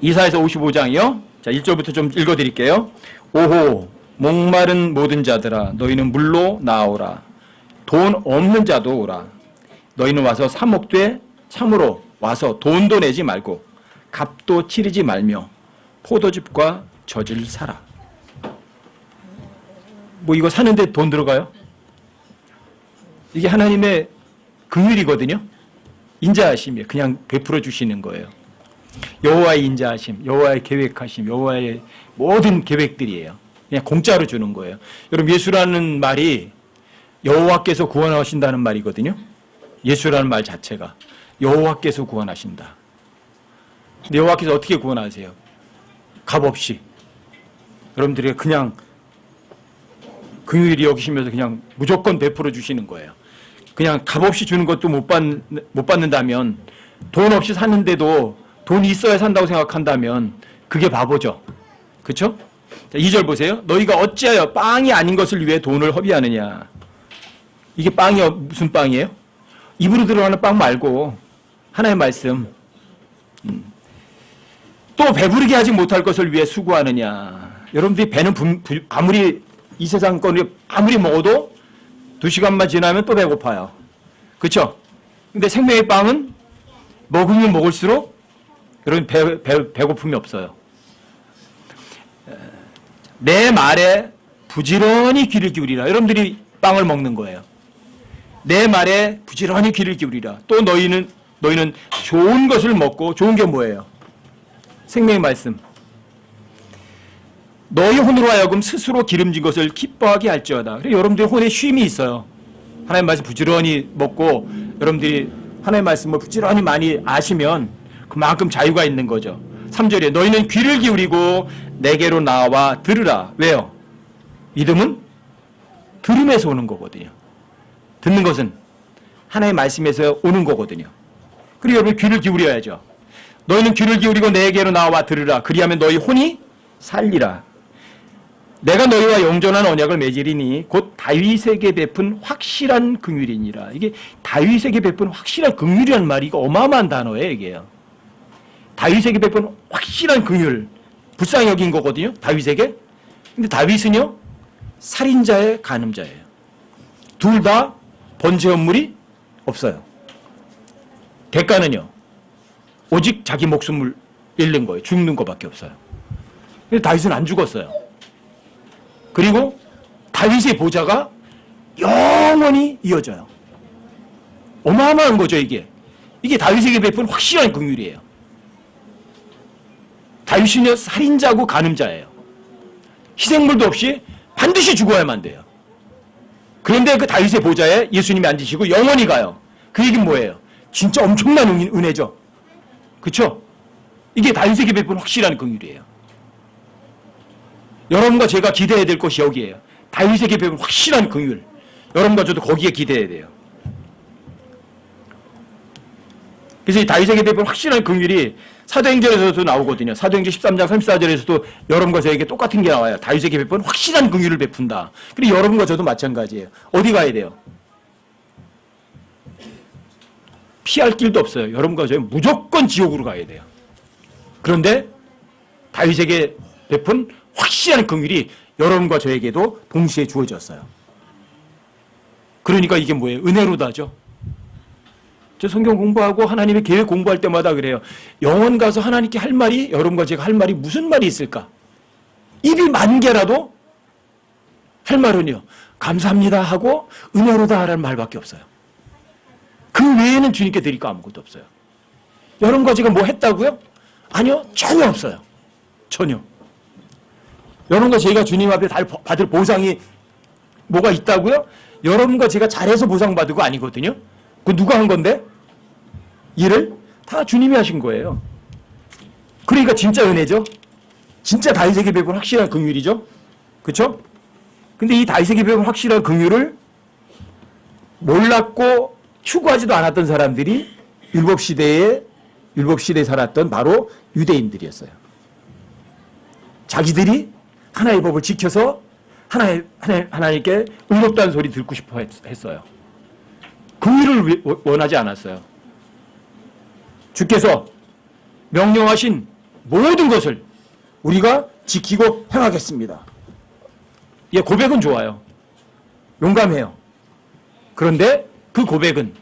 이사야서 55장이요. 자, 1절부터 좀 읽어드릴게요. 오호, 목마른 모든 자들아, 너희는 물로 나오라. 돈 없는 자도 오라. 너희는 와서 사 먹되 참으로 와서 돈도 내지 말고 값도 치르지 말며 포도즙과 젖을 사라. 뭐 이거 사는데 돈 들어가요? 이게 하나님의 긍휼이거든요. 인자하심이에요. 그냥 베풀어 주시는 거예요. 여호와의 인자하심, 여호와의 계획하심, 여호와의 모든 계획들이에요. 그냥 공짜로 주는 거예요. 여러분, 예수라는 말이 여호와께서 구원하신다는 말이거든요. 예수라는 말 자체가 여호와께서 구원하신다. 근데 여호와께서 어떻게 구원하세요? 값없이. 여러분들이 그냥 긍휼히 여기시면서 그냥 무조건 베풀어 주시는 거예요. 그냥 값없이 주는 것도 못 받는다면, 돈 없이 사는데도 돈이 있어야 산다고 생각한다면 그게 바보죠. 그렇죠? 2절 보세요. 너희가 어찌하여 빵이 아닌 것을 위해 돈을 허비하느냐. 이게 빵이 무슨 빵이에요? 입으로 들어가는 빵 말고 하나의 말씀. 또 배부르게 하지 못할 것을 위해 수고하느냐. 여러분들이 배는 아무리 이 세상 거를 아무리 먹어도 2시간만 지나면 또 배고파요. 그렇죠? 근데 생명의 빵은 먹으면 먹을수록 여러분 배고픔이 없어요. 내 말에 부지런히 귀를 기울이라. 여러분들이 빵을 먹는 거예요. 내 말에 부지런히 귀를 기울이라. 또 너희는 좋은 것을 먹고, 좋은 게 뭐예요? 생명의 말씀. 너희 혼으로 하여금 스스로 기름진 것을 기뻐하게 할지어다. 그래서 여러분들의 혼에 쉼이 있어요. 하나님 말씀 부지런히 먹고 여러분들이 하나님의 말씀을 부지런히 많이 아시면 그만큼 자유가 있는 거죠. 3절에 너희는 귀를 기울이고 내게로 나와 들으라. 왜요? 믿음은 들음에서 오는 거거든요. 듣는 것은 하나님의 말씀에서 오는 거거든요. 그리고 여러분 귀를 기울여야죠. 너희는 귀를 기울이고 내게로 나와 들으라. 그리하면 너희 혼이 살리라. 내가 너희와 영전한 언약을 맺으리니 곧 다윗에게 베푼 확실한 긍휼이니라. 이게 다윗에게 베푼 확실한 긍휼이라는 말이 이거 어마어마한 단어예요. 이게요. 다윗에게 베푼 확실한 긍휼, 불쌍히 여긴 거거든요. 다윗에게. 근데 다윗은요, 살인자의 간음자예요. 둘 다 번제업물이 없어요. 대가는요, 오직 자기 목숨을 잃는 거예요. 죽는 것밖에 없어요. 근데 다윗은 안 죽었어요. 그리고 다윗의 보좌가 영원히 이어져요. 어마어마한 거죠, 이게. 이게 다윗에게 베푼 확실한 긍휼이에요. 다윗은요, 살인자고 간음자예요. 희생물도 없이 반드시 죽어야만 돼요. 그런데 그 다윗의 보좌에 예수님이 앉으시고 영원히 가요. 그 얘기는 뭐예요? 진짜 엄청난 은혜죠. 그렇죠? 이게 다윗에게 베푼 확실한 긍휼이에요. 여러분과 제가 기대해야 될 것이 여기에요. 다윗에게 베푼 확실한 긍휼. 여러분과 저도 거기에 기대해야 돼요. 그래서 이 다윗에게 베푼 확실한 긍휼이 사도행전에서도 나오거든요. 사도행전 13장 34절에서도 여러분과 저에게 똑같은 게 나와요. 다윗에게 베푼 확실한 긍휼을 베푼다. 그리고 여러분과 저도 마찬가지예요. 어디 가야 돼요? 피할 길도 없어요. 여러분과 저희 무조건 지옥으로 가야 돼요. 그런데 다윗에게 베푼 확실한 긍휼이 여러분과 저에게도 동시에 주어졌어요. 그러니까 이게 뭐예요? 은혜로다죠. 저 성경 공부하고 하나님의 계획 공부할 때마다 그래요. 영원 가서 하나님께 할 말이, 여러분과 제가 할 말이 무슨 말이 있을까? 입이 만 개라도 할 말은요, 감사합니다 하고 은혜로다 하라는 말밖에 없어요. 그 외에는 주님께 드릴 거 아무것도 없어요. 여러분과 제가 뭐 했다고요? 아니요, 전혀 없어요. 전혀. 여러분과 제가 주님 앞에 받을 보상이 뭐가 있다고요? 여러분과 제가 잘해서 보상받은 거 아니거든요. 그 누가 한 건데? 일을 다 주님이 하신 거예요. 그러니까 진짜 은혜죠. 진짜 다윗에게 베푼 확실한 긍휼이죠. 그렇죠? 근데 이 다윗에게 베푼 확실한 긍휼을 몰랐고 추구하지도 않았던 사람들이 율법 시대에 살았던 바로 유대인들이었어요. 자기들이 하나의 법을 지켜서 하나님께 의롭다는 소리 듣고 싶어 했어요. 긍휼을 원하지 않았어요. 주께서 명령하신 모든 것을 우리가 지키고 행하겠습니다. 예, 고백은 좋아요. 용감해요. 그런데 그 고백은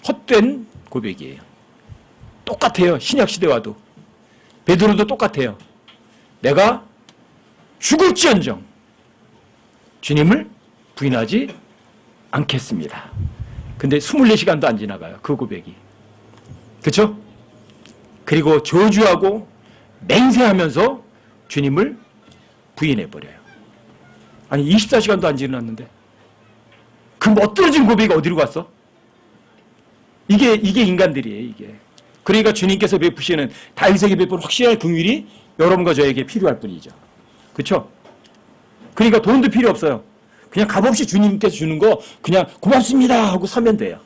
헛된 고백이에요. 똑같아요. 신약 시대와도. 베드로도 똑같아요. 내가 죽을지언정 주님을 부인하지 않겠습니다. 근데 24시간도 안 지나가요. 그 고백이. 그렇죠? 그리고 저주하고 맹세하면서 주님을 부인해버려요. 아니 24시간도 안 지났는데 그 멋들어진 고백이 어디로 갔어? 이게 인간들이에요. 이게. 그러니까 주님께서 베푸시는 다윗에게 베푼 확실한 긍휼이 여러분과 저에게 필요할 뿐이죠. 그렇죠? 그러니까 돈도 필요 없어요. 그냥 값없이 주님께서 주는 거 그냥 고맙습니다 하고 사면 돼요.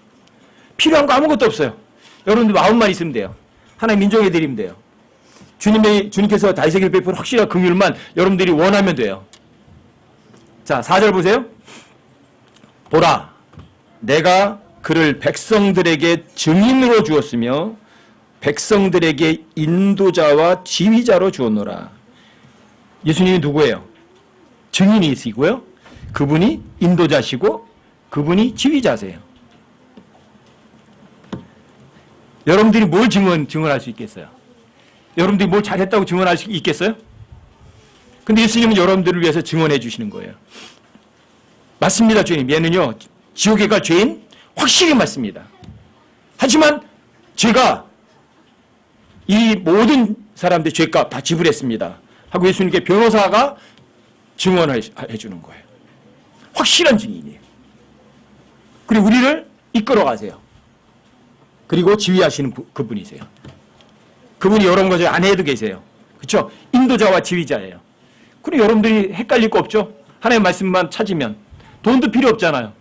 필요한 거 아무것도 없어요. 여러분들 마음만 있으면 돼요. 하나님 인정해 드리면 돼요. 주님께서 다윗에게 베푼 확실한 긍휼만 여러분들이 원하면 돼요. 자, 4절 보세요. 보라, 내가 그를 백성들에게 증인으로 주었으며 백성들에게 인도자와 지휘자로 주었노라. 예수님이 누구예요? 증인이시고요. 그분이 인도자시고 그분이 지휘자세요. 여러분들이 뭘 증언할 수 있겠어요? 여러분들이 뭘 잘했다고 증언할 수 있겠어요? 근데 예수님은 여러분들을 위해서 증언해 주시는 거예요. 맞습니다, 주님. 얘는요, 지옥에 갈 죄인 확실히 맞습니다. 하지만 제가 이 모든 사람들의 죄값 다 지불했습니다 하고 예수님께 변호사가 증언해 주는 거예요. 확실한 증인이에요. 그리고 우리를 이끌어 가세요. 그리고 지휘하시는 그분이세요. 그분이 여러분과 저 안에도 계세요. 그렇죠? 인도자와 지휘자예요. 그럼 여러분들이 헷갈릴 거 없죠? 하나님의 말씀만 찾으면 돈도 필요 없잖아요.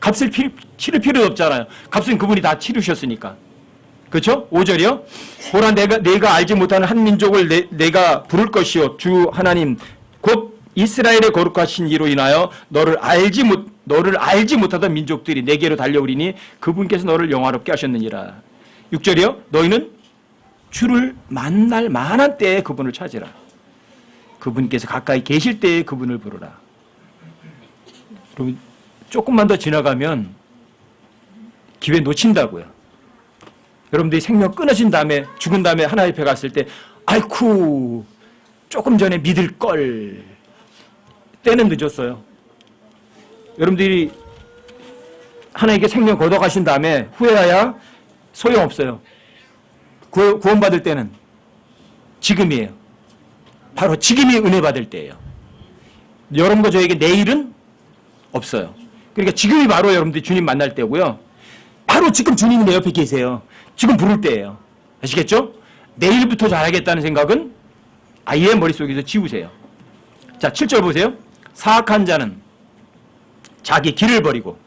값을 치를 필요도 없잖아요. 값은 그분이 다 치르셨으니까. 그렇죠? 5절이요. 보라, 내가 알지 못하는 한 민족을 내가 부를 것이요 주 하나님 곧 이스라엘의 거룩하신 이로 인하여 너를 알지 못하던 민족들이 내게로 달려오리니 그분께서 너를 영화롭게 하셨느니라. 6절이요. 너희는 주를 만날 만한 때에 그분을 찾으라. 그분께서 가까이 계실 때에 그분을 부르라. 여러분, 조금만 더 지나가면 기회 놓친다고요. 여러분들이 생명 끊어진 다음에 죽은 다음에 하나님 앞에 갔을 때 아이쿠 조금 전에 믿을 걸. 때는 늦었어요. 여러분들이 하나님께 생명 거둬가신 다음에 후회하야 소용없어요. 구원받을 때는 지금이에요. 바로 지금이 은혜 받을 때예요. 여러분과 저에게 내일은 없어요. 그러니까 지금이 바로 여러분들이 주님 만날 때고요. 바로 지금 주님이 내 옆에 계세요. 지금 부를 때예요. 아시겠죠? 내일부터 잘하겠다는 생각은 아예 머릿속에서 지우세요. 자, 7절 보세요. 사악한 자는 자기 길을 버리고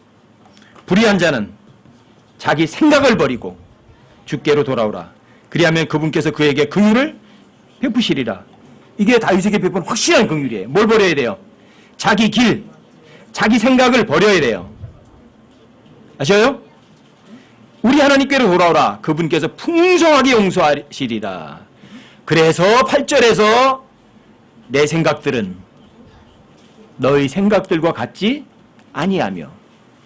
불의한 자는 자기 생각을 버리고 주께로 돌아오라. 그리하면 그분께서 그에게 긍휼을 베푸시리라. 이게 다윗에게 베푼 확실한 긍휼이에요. 뭘 버려야 돼요? 자기 길, 자기 생각을 버려야 돼요. 아셔요? 우리 하나님께로 돌아오라. 그분께서 풍성하게 용서하시리라. 그래서 8절에서 내 생각들은 너희 생각들과 같지 아니하며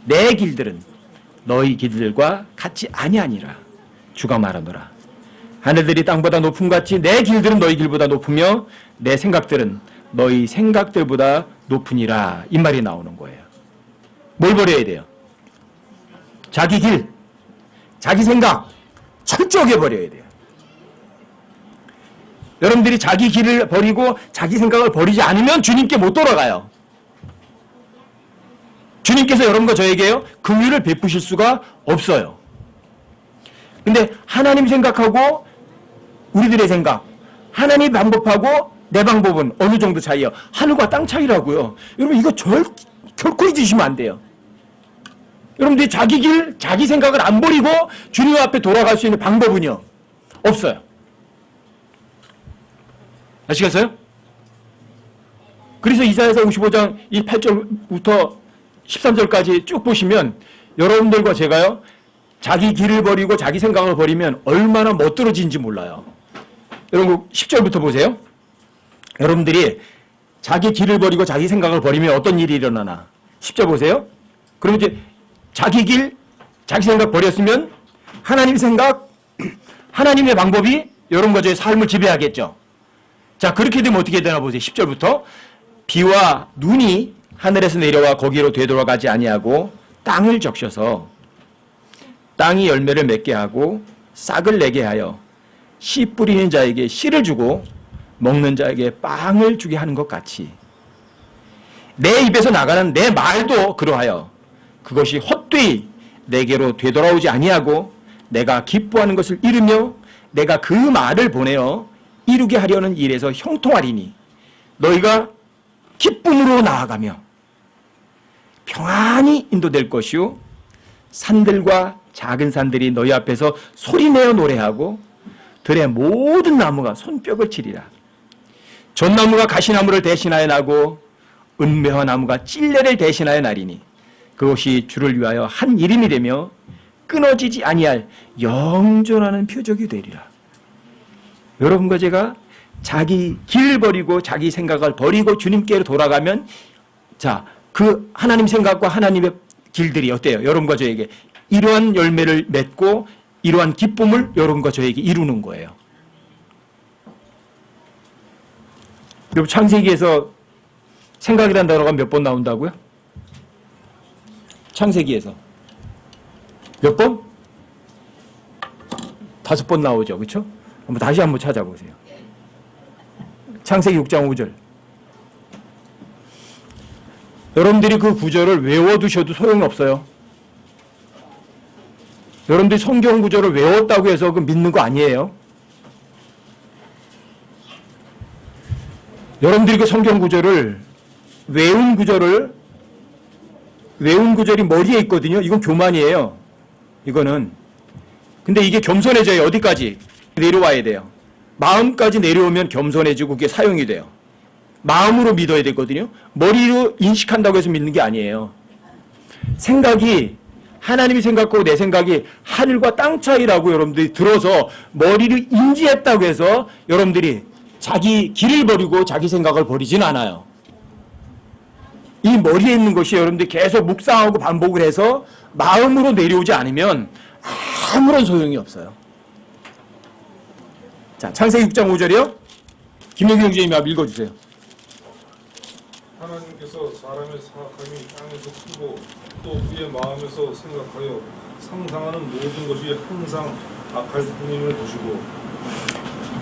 내 길들은 너희 길들과 같지 아니하니라. 주가 말하노라. 하늘들이 땅보다 높음같이 내 길들은 너희 길보다 높으며 내 생각들은 너희 생각들보다 높으니라. 이 말이 나오는 거예요. 뭘 버려야 돼요? 자기 길, 자기 생각 철저하게 버려야 돼요. 여러분들이 자기 길을 버리고 자기 생각을 버리지 않으면 주님께 못 돌아가요. 주님께서 여러분과 저에게요 긍휼을 베푸실 수가 없어요. 근데 하나님 생각하고 우리들의 생각, 하나님 방법하고 내 방법은 어느 정도 차이요? 하늘과 땅 차이라고요. 여러분 이거 결코 잊으시면 안 돼요. 여러분들이 자기 길, 자기 생각을 안 버리고 주님 앞에 돌아갈 수 있는 방법은요 없어요. 아시겠어요? 그래서 이사야서 55장 8절부터 13절까지 쭉 보시면 여러분들과 제가요 자기 길을 버리고 자기 생각을 버리면 얼마나 멋들어진지 몰라요. 여러분 10절부터 보세요. 여러분들이 자기 길을 버리고 자기 생각을 버리면 어떤 일이 일어나나. 10절 보세요. 그럼 이제 자기 길, 자기 생각 버렸으면 하나님 생각, 하나님의 방법이 여러분 가정의 삶을 지배하겠죠. 자, 그렇게 되면 어떻게 되나 보세요. 10절부터 비와 눈이 하늘에서 내려와 거기로 되돌아가지 아니하고 땅을 적셔서 땅이 열매를 맺게 하고 싹을 내게 하여 씨 뿌리는 자에게 씨를 주고 먹는 자에게 빵을 주게 하는 것 같이 내 입에서 나가는 내 말도 그러하여 그것이 헛되이 내게로 되돌아오지 아니하고 내가 기뻐하는 것을 이루며 내가 그 말을 보내어 이루게 하려는 일에서 형통하리니 너희가 기쁨으로 나아가며 평안히 인도될 것이요 산들과 작은 산들이 너희 앞에서 소리내어 노래하고 들의 모든 나무가 손뼉을 치리라. 전나무가 가시나무를 대신하여 나고 은매화 나무가 찔레를 대신하여 나리니 그것이 주를 위하여 한 이름이 되며 끊어지지 아니할 영존하는 표적이 되리라. 여러분과 제가 자기 길 버리고 자기 생각을 버리고 주님께로 돌아가면 자, 그 하나님 생각과 하나님의 길들이 어때요? 여러분과 저에게 이러한 열매를 맺고 이러한 기쁨을 여러분과 저에게 이루는 거예요. 여러분 창세기에서 생각이라는 단어가 몇 번 나온다고요? 창세기에서 몇 번? 5번 나오죠. 그렇죠? 다시 한번 찾아보세요. 창세기 6장 5절. 여러분들이 그 구절을 외워두셔도 소용없어요. 여러분들이 성경 구절을 외웠다고 해서 그 믿는 거 아니에요. 여러분들이 그 성경 구절을 외운 구절이 머리에 있거든요. 이건 교만이에요. 이거는. 근데 이게 겸손해져요. 어디까지? 내려와야 돼요. 마음까지 내려오면 겸손해지고 그게 사용이 돼요. 마음으로 믿어야 되거든요. 머리로 인식한다고 해서 믿는 게 아니에요. 생각이 하나님의 생각과 내 생각이 하늘과 땅 차이라고 여러분들이 들어서 머리로 인지했다고 해서 여러분들이 자기 길을 버리고 자기 생각을 버리진 않아요. 이 머리에 있는 것이 여러분들이 계속 묵상하고 반복을 해서 마음으로 내려오지 않으면 아무런 소용이 없어요. 자, 창세기 6장 5절이요. 김영경 교수님이 한번 읽어주세요. 하나님께서 사람의 사악함이 땅에서 크고 또 그의 마음에서 생각하여 상상하는 모든 것이 항상 악할 뿐임을 보시고.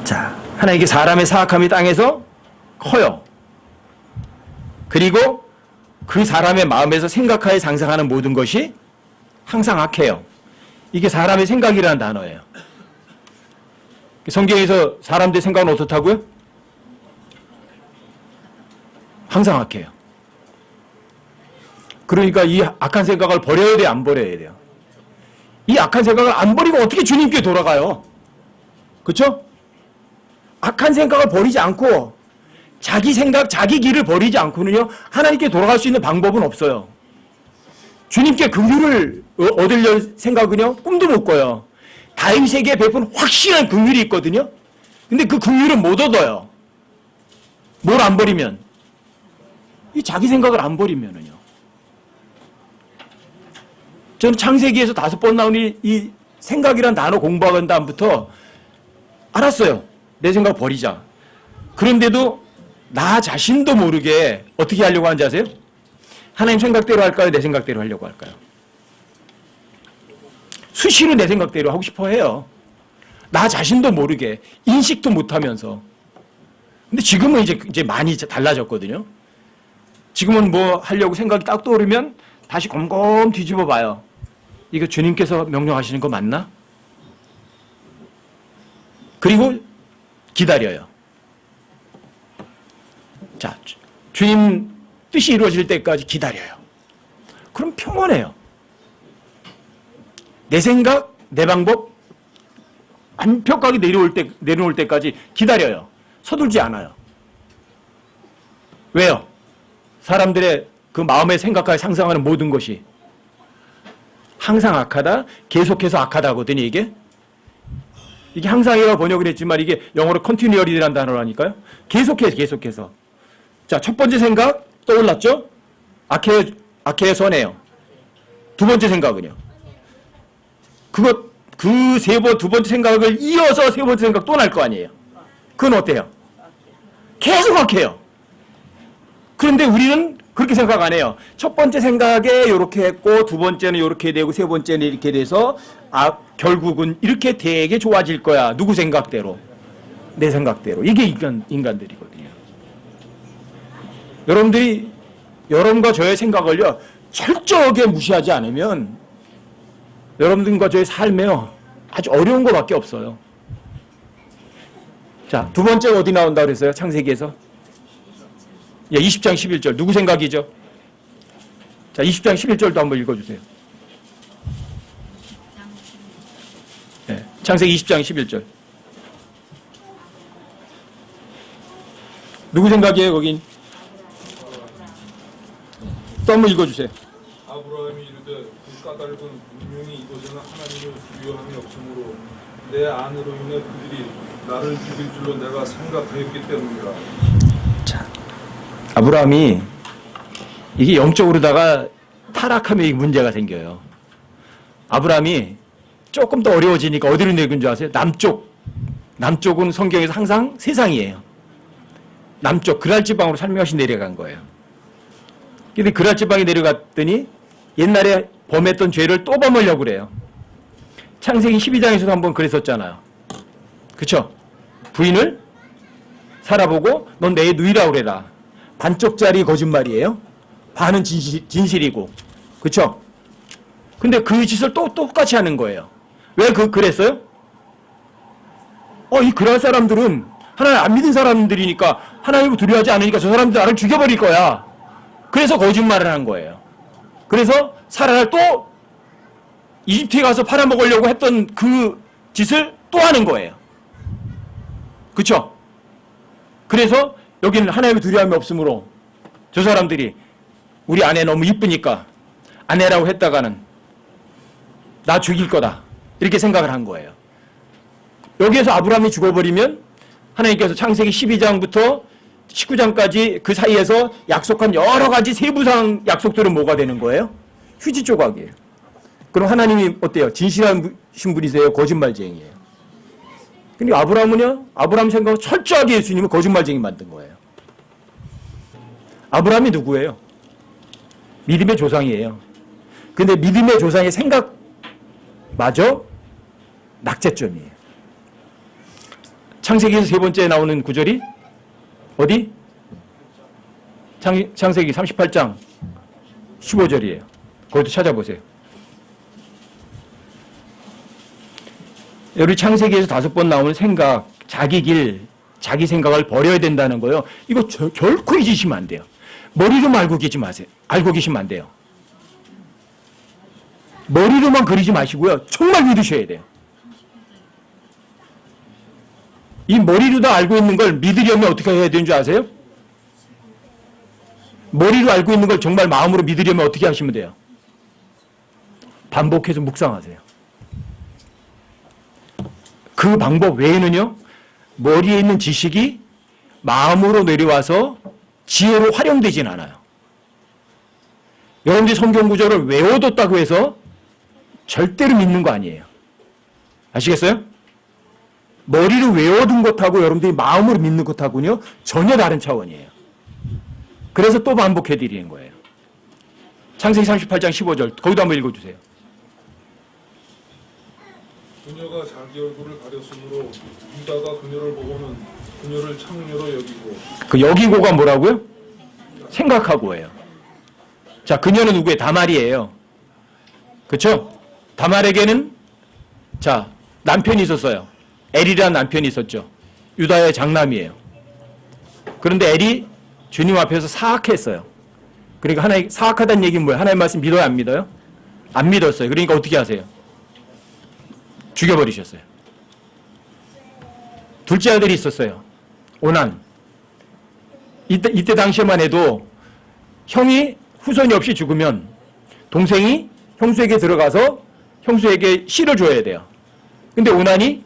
자, 하나님께 사람의 사악함이 땅에서 커요. 그리고 그 사람의 마음에서 생각하여 상상하는 모든 것이 항상 악해요. 이게 사람의 생각이라는 단어예요. 성경에서 사람들의 생각은 어떻다고요? 항상 악해요. 그러니까 이 악한 생각을 버려야 돼요? 안 버려야 돼요? 이 악한 생각을 안 버리고 어떻게 주님께 돌아가요? 그렇죠? 악한 생각을 버리지 않고 자기 생각, 자기 길을 버리지 않고는요 하나님께 돌아갈 수 있는 방법은 없어요. 주님께 긍휼을 얻으려 생각은요 꿈도 못 꿔요. 다윗에게 베푼 확실한 긍휼이 있거든요. 근데 그 긍휼은 못 얻어요. 뭘 안 버리면? 이 자기 생각을 안 버리면은요. 저는 창세기에서 5번 나오는 이 생각이란 단어 공부하는 다음부터 알았어요. 내 생각 버리자. 그런데도 나 자신도 모르게 어떻게 하려고 하는지 아세요? 하나님 생각대로 할까요? 내 생각대로 하려고 할까요? 수시로 내 생각대로 하고 싶어 해요. 나 자신도 모르게 인식도 못하면서. 근데 지금은 이제 많이 달라졌거든요. 지금은 뭐 하려고 생각이 딱 떠오르면 다시 곰곰 뒤집어 봐요. 이거 주님께서 명령하시는 거 맞나? 그리고 기다려요. 자, 주님 뜻이 이루어질 때까지 기다려요. 그럼 평온해요. 내 생각, 내 방법 완벽하게 내려올 때까지 기다려요. 서둘지 않아요. 왜요? 사람들의 그 마음에 생각하여 상상하는 모든 것이 항상 악하다, 계속해서 악하다거든요, 이게. 이게 항상이라고 번역을 했지만 이게 영어로 continually라는 단어라니까요. 계속해서. 자, 첫 번째 생각 떠올랐죠? 악해요, 선해요. 두 번째 생각은요. 두 번째 생각을 이어서 세 번째 생각 또 날 거 아니에요. 그건 어때요? 계속 악해요. 그런데 우리는 그렇게 생각 안 해요. 첫 번째 생각에 이렇게 했고 두 번째는 이렇게 되고 세 번째는 이렇게 돼서 결국은 이렇게 되게 좋아질 거야. 누구 생각대로? 내 생각대로. 이게 인간들이거든요. 여러분들이 여러분과 저의 생각을요 철저하게 무시하지 않으면 여러분들과 저의 삶에요 아주 어려운 것밖에 없어요. 자, 두 번째 어디 나온다고 그랬어요? 창세기에서? 예, 20장 11절. 누구 생각이죠? 자, 20장 11절도 한번 읽어주세요. 예, 창세기 20장 11절. 누구 생각이에요, 거긴? 또 한번 읽어주세요. 아브라함이 이르되 그 까닭은 분명히 이곳에는 하나님을 두려워함이 없으므로 내 안으로 인해 그들이 나를 죽일 줄로 내가 생각하였기 때문이라. 자, 아브라함이 이게 영적으로다가 타락하면 이 문제가 생겨요. 아브라함이 조금 더 어려워지니까 어디로 내려간 줄 아세요? 남쪽은 성경에서 항상 세상이에요. 남쪽 그랄 지방으로 살며시 내려간 거예요. 근데 그랄 지방에 내려갔더니 옛날에 범했던 죄를 또 범하려고 그래요. 창세기 12장에서도 한번 그랬었잖아요. 그쵸? 부인을 살아보고 넌 내 누이라고 그래라. 반쪽짜리 거짓말이에요. 반은 진실이고. 그쵸? 근데 그 짓을 또 똑같이 하는 거예요. 왜 그랬어요? 이 그랄 사람들은 하나님 안 믿은 사람들이니까 하나님을 두려워하지 않으니까 저 사람들 나를 죽여버릴 거야. 그래서 거짓말을 한 거예요. 그래서 사라를 또 이집트에 가서 팔아먹으려고 했던 그 짓을 또 하는 거예요. 그렇죠? 그래서 여기는 하나님의 두려움이 없으므로 저 사람들이 우리 아내 너무 이쁘니까 아내라고 했다가는 나 죽일 거다 이렇게 생각을 한 거예요. 여기에서 아브라함이 죽어버리면 하나님께서 창세기 12장부터 19장까지 그 사이에서 약속한 여러 가지 세부상 약속들은 뭐가 되는 거예요? 휴지 조각이에요. 그럼 하나님이 어때요? 진실하신 분이세요? 거짓말쟁이에요. 근데 아브라함 생각은 철저하게 예수님은 거짓말쟁이 만든 거예요. 아브라함이 누구예요? 믿음의 조상이에요. 근데 믿음의 조상의 생각마저 낙제점이에요. 창세기에서 세 번째 나오는 구절이 어디? 창세기 38장 15절이에요. 거기도 찾아보세요. 여기 창세기에서 5번 나오는 생각, 자기 길, 자기 생각을 버려야 된다는 거예요. 이거 결코 잊으시면 안 돼요. 머리로만 알고 계시지 마세요. 알고 계시면 안 돼요. 머리로만 그리지 마시고요. 정말 믿으셔야 돼요. 이 머리로 다 알고 있는 걸 믿으려면 어떻게 해야 되는 줄 아세요? 머리로 알고 있는 걸 정말 마음으로 믿으려면 어떻게 하시면 돼요? 반복해서 묵상하세요. 그 방법 외에는요, 머리에 있는 지식이 마음으로 내려와서 지혜로 활용되진 않아요. 여러분들이 성경 구절을 외워뒀다고 해서 절대로 믿는 거 아니에요. 아시겠어요? 머리로 외워둔 것하고 여러분들이 마음으로 믿는 것하고는요, 전혀 다른 차원이에요. 그래서 또 반복해드리는 거예요. 창세기 38장 15절, 거기도 한번 읽어주세요. 그녀가 자기 얼굴을 가렸으므로 유다가 그녀를 보고는 그녀를 창녀로 여기고. 그 여기고가 뭐라고요? 생각하고예요. 자, 그녀는 누구예요? 다말이에요. 그렇죠? 다말에게는 자, 남편이 있었어요. 엘이라는 남편이 있었죠. 유다의 장남이에요. 그런데 엘이 주님 앞에서 사악했어요. 그러니까 하나님 사악하다는 얘기는 뭐예요? 하나님 말씀 믿어요, 안 믿어요? 안 믿었어요. 그러니까 어떻게 하세요? 죽여버리셨어요. 둘째 아들이 있었어요. 오난. 이때 당시에만 해도 형이 후손이 없이 죽으면 동생이 형수에게 들어가서 형수에게 씨를 줘야 돼요. 근데 오난이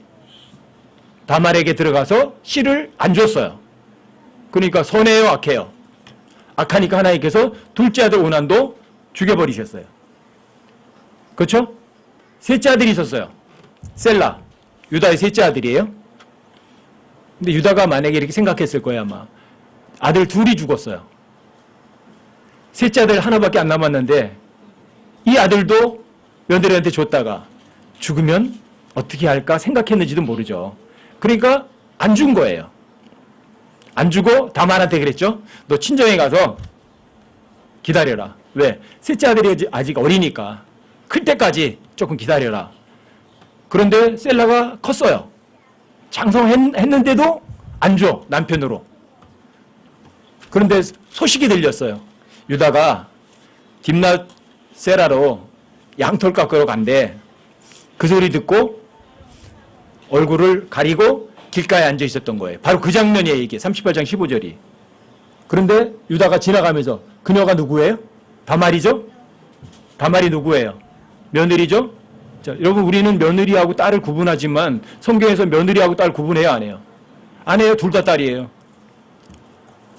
다말에게 들어가서 씨를 안 줬어요. 그러니까 선해요, 악해요? 악하니까 하나님께서 둘째 아들 오난도 죽여버리셨어요. 그렇죠? 셋째 아들이 있었어요. 셀라. 유다의 셋째 아들이에요. 근데 유다가 만약에 이렇게 생각했을 거예요, 아마. 아들 둘이 죽었어요. 셋째 아들 하나밖에 안 남았는데 이 아들도 며느리한테 줬다가 죽으면 어떻게 할까 생각했는지도 모르죠. 그러니까 안 준 거예요. 안 주고 다말한테 그랬죠. 너 친정에 가서 기다려라. 왜? 셋째 아들이 아직 어리니까 클 때까지 조금 기다려라. 그런데 셀라가 컸어요. 장성했는데도 안 줘, 남편으로. 그런데 소식이 들렸어요. 유다가 딥낫 세라로 양털 깎으러 간대. 그 소리 듣고 얼굴을 가리고 길가에 앉아 있었던 거예요. 바로 그 장면이에요, 이게. 38장 15절이. 그런데 유다가 지나가면서 그녀가 누구예요? 다말이죠? 다말이 누구예요? 며느리죠? 자, 여러분, 우리는 며느리하고 딸을 구분하지만 성경에서 며느리하고 딸 구분해요, 안 해요? 안 해요. 둘 다 딸이에요.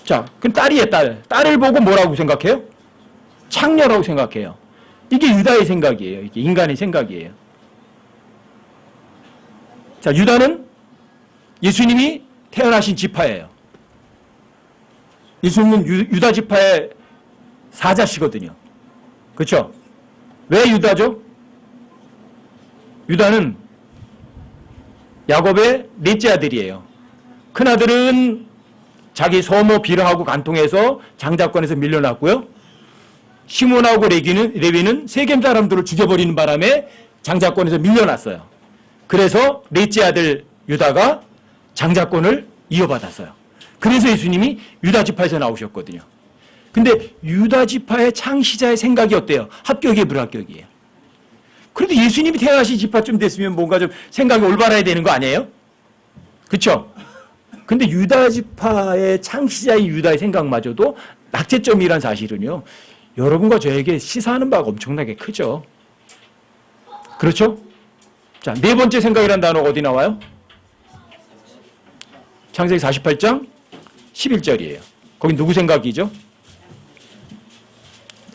자, 그럼 딸이에요, 딸. 딸을 보고 뭐라고 생각해요? 창녀라고 생각해요. 이게 유다의 생각이에요. 이게 인간의 생각이에요. 자, 유다는 예수님이 태어나신 지파예요. 예수님은 유다 지파의 사자시거든요. 그렇죠? 왜 유다죠? 유다는 야곱의 넷째 아들이에요. 큰아들은 자기 소모 비라하고 간통해서 장자권에서 밀려났고요. 시몬하고 레위는 세겜 사람들을 죽여버리는 바람에 장자권에서 밀려났어요. 그래서 넷째 아들 유다가 장자권을 이어받았어요. 그래서 예수님이 유다 지파에서 나오셨거든요. 근데 유다 지파의 창시자의 생각이 어때요? 합격이에요, 불합격이에요? 그래도 예수님이 태어나신 지파쯤 됐으면 뭔가 좀 생각이 올바라야 되는 거 아니에요? 그렇죠? 근데 유다 지파의 창시자인 유다의 생각마저도 낙제점이란 사실은요, 여러분과 저에게 시사하는 바가 엄청나게 크죠. 그렇죠? 자, 네 번째 생각이라는 단어가 어디 나와요? 창세기 48장 11절이에요. 거기 누구 생각이죠?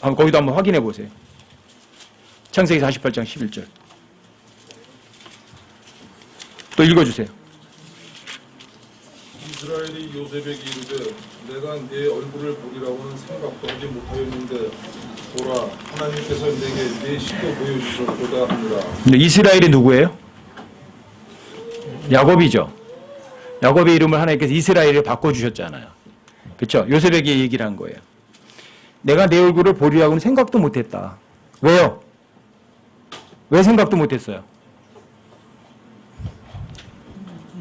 거기도 한번 확인해 보세요. 창세기 48장 11절. 또 읽어주세요. 이스라엘이 요셉에게 이르되 내가 네 얼굴을 보리라고는 생각도 하지 못하였는데 보라 하나님께서 내게 네 씨도 보여주셨도다 하니라. 근데 이스라엘이 누구예요? 야곱이죠. 야곱의 이름을 하나님께서 이스라엘을 바꿔주셨잖아요. 그렇죠? 요셉에게 얘기를 한 거예요. 내가 내 얼굴을 보리라고는 생각도 못했다. 왜요? 왜 생각도 못했어요?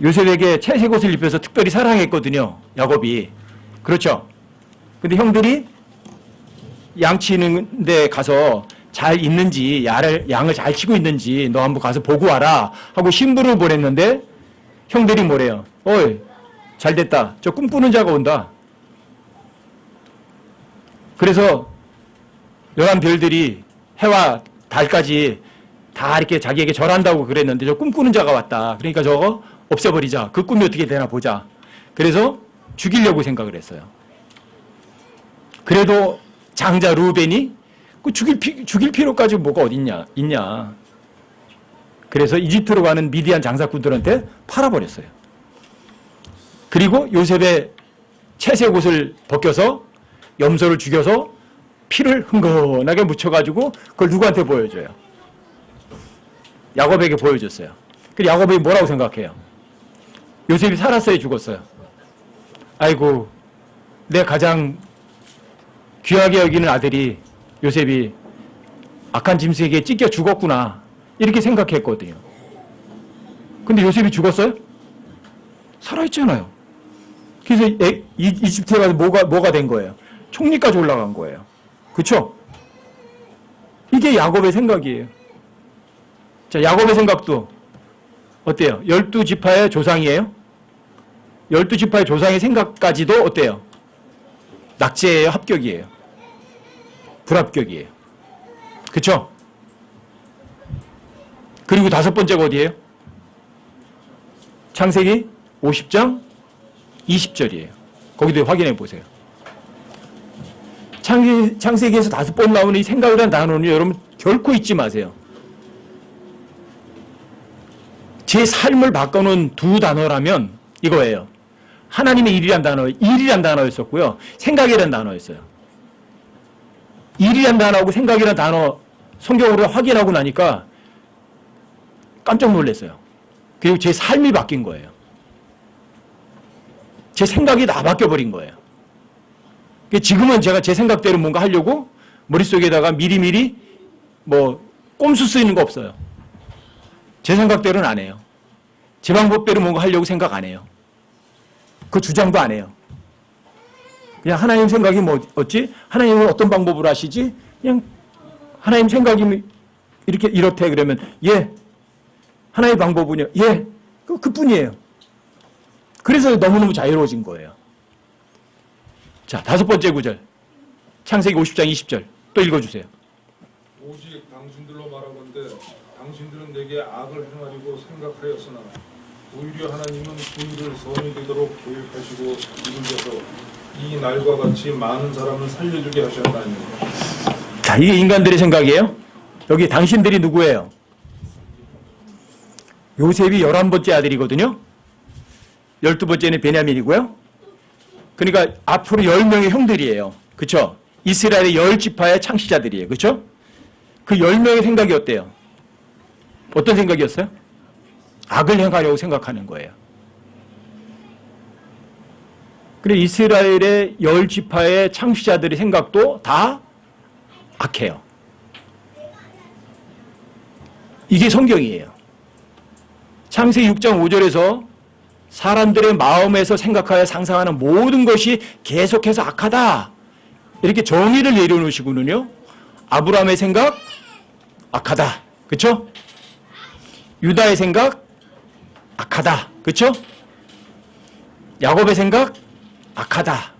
요셉에게 채색 옷을 입혀서 특별히 사랑했거든요, 야곱이. 그렇죠? 근데 형들이 양치는 데 가서 잘 있는지, 양을 잘 치고 있는지 너 한번 가서 보고 와라 하고 신부를 보냈는데 형들이 뭐래요? 어이, 잘 됐다. 저 꿈꾸는 자가 온다. 그래서 11별들이 해와 달까지 다 이렇게 자기에게 절한다고 그랬는데 저 꿈꾸는 자가 왔다. 그러니까 저거 없애버리자. 그 꿈이 어떻게 되나 보자. 그래서 죽이려고 생각을 했어요. 그래도 장자 루벤이 그 죽일 필요까지 뭐가 있냐. 그래서 이집트로 가는 미디안 장사꾼들한테 팔아버렸어요. 그리고 요셉의 채색 옷을 벗겨서 염소를 죽여서 피를 흥건하게 묻혀가지고 그걸 누구한테 보여줘요? 야곱에게 보여줬어요. 그리고 야곱이 뭐라고 생각해요? 요셉이 살았어요, 죽었어요? 아이고, 내 가장 귀하게 여기는 아들이 요셉이 악한 짐승에게 찢겨 죽었구나. 이렇게 생각했거든요. 근데 요셉이 죽었어요? 살아있잖아요. 그래서 이집트에 가서 뭐가 된 거예요? 총리까지 올라간 거예요. 그렇죠? 이게 야곱의 생각이에요. 자, 야곱의 생각도 어때요? 12지파의 조상이에요? 12지파의 조상의 생각까지도 어때요? 낙제예요? 합격이에요? 불합격이에요? 그렇죠? 그리고 다섯 번째가 어디예요? 창세기 50장 20절이에요. 거기도 확인해 보세요. 창세기에서 다섯 번 나오는 이 생각이라는 단어는 여러분 결코 잊지 마세요. 제 삶을 바꿔놓은 두 단어라면 이거예요. 하나님의 일이란 단어였었고요. 생각이란 단어였어요. 일이란 단어하고 생각이란 단어 성경으로 확인하고 나니까 깜짝 놀랐어요. 그리고 제 삶이 바뀐 거예요. 제 생각이 다 바뀌어버린 거예요. 지금은 제가 제 생각대로 뭔가 하려고 머릿속에다가 미리미리 꼼수 쓰이는 거 없어요. 제 생각대로는 안 해요. 제 방법대로 뭔가 하려고 생각 안 해요. 그 주장도 안 해요. 그냥 하나님 생각이 어찌? 하나님은 어떤 방법으로 하시지? 그냥 하나님 생각이 이렇대 그러면 예. 하나의 방법은요. 예. 그뿐이에요. 그래서 너무너무 자유로워진 거예요. 자, 다섯 번째 구절. 창세기 50장 20절. 또 읽어주세요. 오직 당신들로 말하건대 당신들은 내게 악을 행하려고 생각하였으나 오히려 하나님은 그 일을 선이 되도록 계획하시고 이루셔서 이 날과 같이 많은 사람을 살려주게 하셨다니. 자, 이게 인간들의 생각이에요. 여기 당신들이 누구예요? 요셉이 11번째 아들이거든요. 12번째는 베냐민이고요. 그러니까 앞으로 10명의 형들이에요. 그렇죠? 이스라엘의 10지파의 창시자들이에요. 그렇죠? 그 10명의 생각이 어때요? 어떤 생각이었어요? 악을 행하려고 생각하는 거예요. 그리고 이스라엘의 10지파의 창시자들의 생각도 다 악해요. 이게 성경이에요. 창세기 6장 5절에서 사람들의 마음에서 생각하여 상상하는 모든 것이 계속해서 악하다. 이렇게 정의를 내려놓으시고는요. 아브라함의 생각 악하다. 그렇죠? 유다의 생각 악하다. 그렇죠? 야곱의 생각 악하다.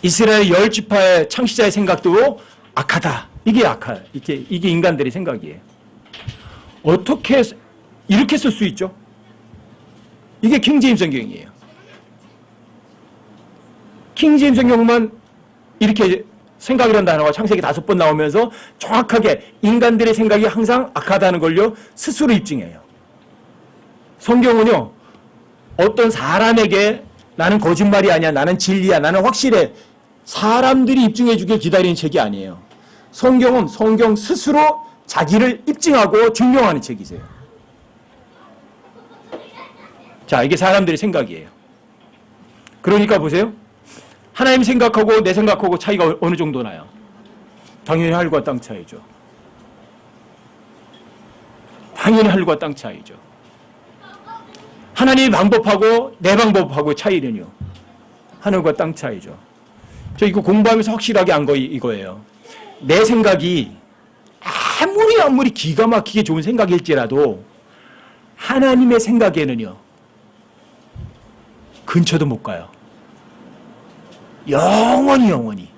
이스라엘 10지파의 창시자의 생각도 악하다. 이게 인간들의 생각이에요. 어떻게 이렇게 쓸 수 있죠? 이게 킹제임스 성경이에요. 킹제임스 성경만 이렇게 생각이라는 단어가 창세기 5번 나오면서 정확하게 인간들의 생각이 항상 악하다는 걸요 스스로 입증해요. 성경은요 어떤 사람에게 나는 거짓말이 아니야, 나는 진리야, 나는 확실해, 사람들이 입증해 주길 기다리는 책이 아니에요. 성경은 성경 스스로 자기를 입증하고 증명하는 책이세요. 자, 이게 사람들의 생각이에요. 그러니까 보세요. 하나님 생각하고 내 생각하고 차이가 어느 정도 나요? 당연히 하늘과 땅 차이죠. 당연히 하늘과 땅 차이죠. 하나님의 방법하고 내 방법하고 차이는요. 하늘과 땅 차이죠. 저 이거 공부하면서 확실하게 안 거 이거예요. 내 생각이 아무리 기가 막히게 좋은 생각일지라도 하나님의 생각에는요. 근처도 못 가요. 영원히.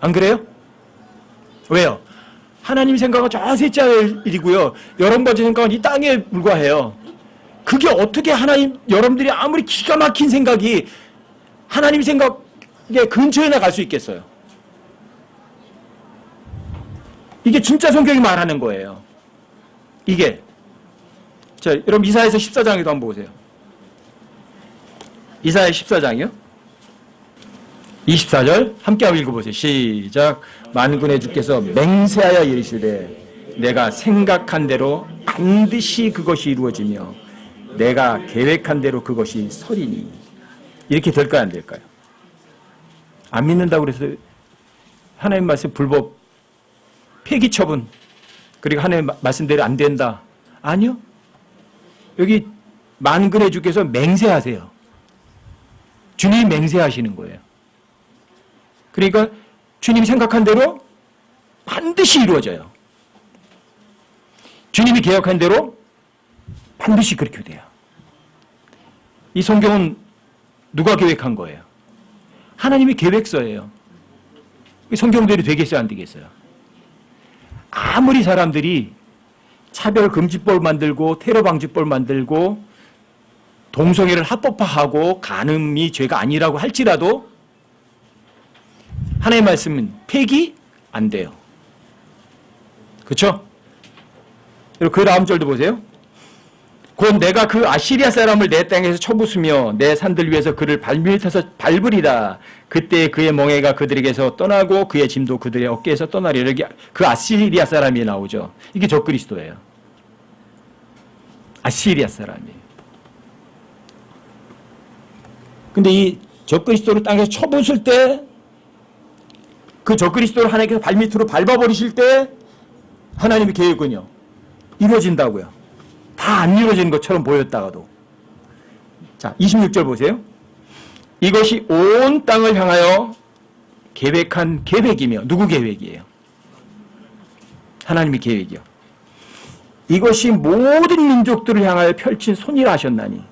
안 그래요? 왜요? 하나님 생각은 저 셋째 일이고요. 여러분까지 생각은 이 땅에 불과해요. 그게 어떻게 여러분들이 아무리 기가 막힌 생각이 하나님 생각에 근처에나 갈 수 있겠어요? 이게 진짜 성경이 말하는 거예요. 이게. 자, 여러분 이사야서 14장에도 한번 보세요. 이사야 14장이요. 24절 함께 한번 읽어보세요. 시작. 만군의 주께서 맹세하여 이르시되 내가 생각한 대로 반드시 그것이 이루어지며 내가 계획한 대로 그것이 서리니. 이렇게 될까요, 안 될까요? 안 믿는다고 그래서 하나님 말씀 불법 폐기 처분 그리고 하나님 말씀대로 안 된다. 아니요. 여기 만군의 주께서 맹세하세요. 주님이 맹세하시는 거예요. 그러니까 주님이 생각한 대로 반드시 이루어져요. 주님이 계획한 대로 반드시 그렇게 돼요. 이 성경은 누가 계획한 거예요? 하나님이 계획서예요. 성경대로 되겠어요, 안 되겠어요? 아무리 사람들이 차별금지법 만들고 테러방지법 만들고 동성애를 합법화하고 간음이 죄가 아니라고 할지라도 하나님의 말씀은 폐기 안 돼요. 그렇죠? 그 다음 절도 보세요. 곧 내가 그 아시리아 사람을 내 땅에서 쳐부수며 내 산들 위에서 그를 발밀타서 밟으리라. 그때 그의 멍에가 그들에게서 떠나고 그의 짐도 그들의 어깨에서 떠나리라. 여기 그 아시리아 사람이 나오죠. 이게 적그리스도예요. 아시리아 사람이에요. 근데 이 적그리스도를 땅에서 쳐부술 때 그 적그리스도를 하나님께서 발밑으로 밟아버리실 때 하나님의 계획은요 이루어진다고요. 다 안 이루어지는 것처럼 보였다가도. 자, 26절 보세요. 이것이 온 땅을 향하여 계획한 계획이며 누구 계획이에요? 하나님의 계획이요. 이것이 모든 민족들을 향하여 펼친 손이라 하셨나니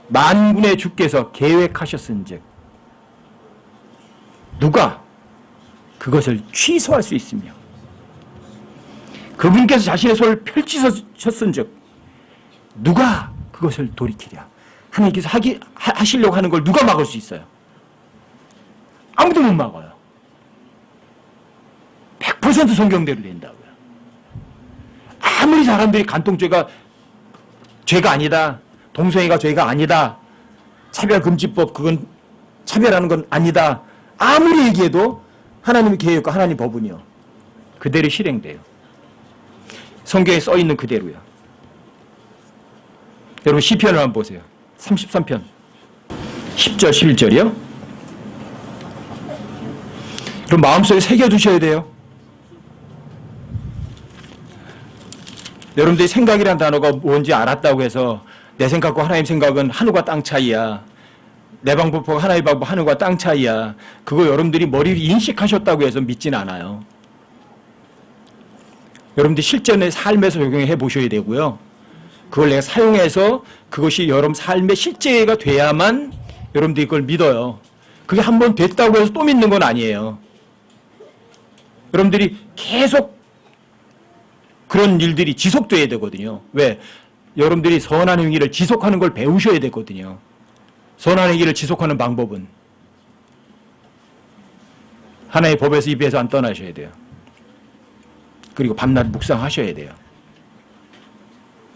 만군의 주께서 계획하셨은즉 누가 그것을 취소할 수 있으며 그분께서 자신의 손을 펼치셨은즉 누가 그것을 돌이키랴. 하나님께서 하시려고 하는 걸 누가 막을 수 있어요? 아무도 못 막아요. 100% 성경대로 된다고요. 아무리 사람들이 간통죄가 죄가 아니다, 동성애가 죄가 아니다, 차별금지법 그건 차별하는 건 아니다, 아무리 얘기해도 하나님의 계획과 하나님의 법은요 그대로 실행돼요. 성경에 써 있는 그대로요. 여러분 시편을 한번 보세요. 33편 10절 11절이요. 그럼 마음속에 새겨두셔야 돼요. 여러분들이 생각이란 단어가 뭔지 알았다고 해서 내 생각과 하나님 생각은 하늘과 땅 차이야. 내 방법과 하나님의 방법 하늘과 땅 차이야. 그거 여러분들이 머리로 인식하셨다고 해서 믿진 않아요. 여러분들이 실전의 삶에서 적용해 보셔야 되고요. 그걸 내가 사용해서 그것이 여러분 삶의 실제가 돼야만 여러분들이 그걸 믿어요. 그게 한 번 됐다고 해서 또 믿는 건 아니에요. 여러분들이 계속 그런 일들이 지속돼야 되거든요. 왜? 여러분들이 선한 행위를 지속하는 걸 배우셔야 되거든요. 선한 행위를 지속하는 방법은 하나의 법에서 입에서 안 떠나셔야 돼요. 그리고 밤낮 묵상하셔야 돼요.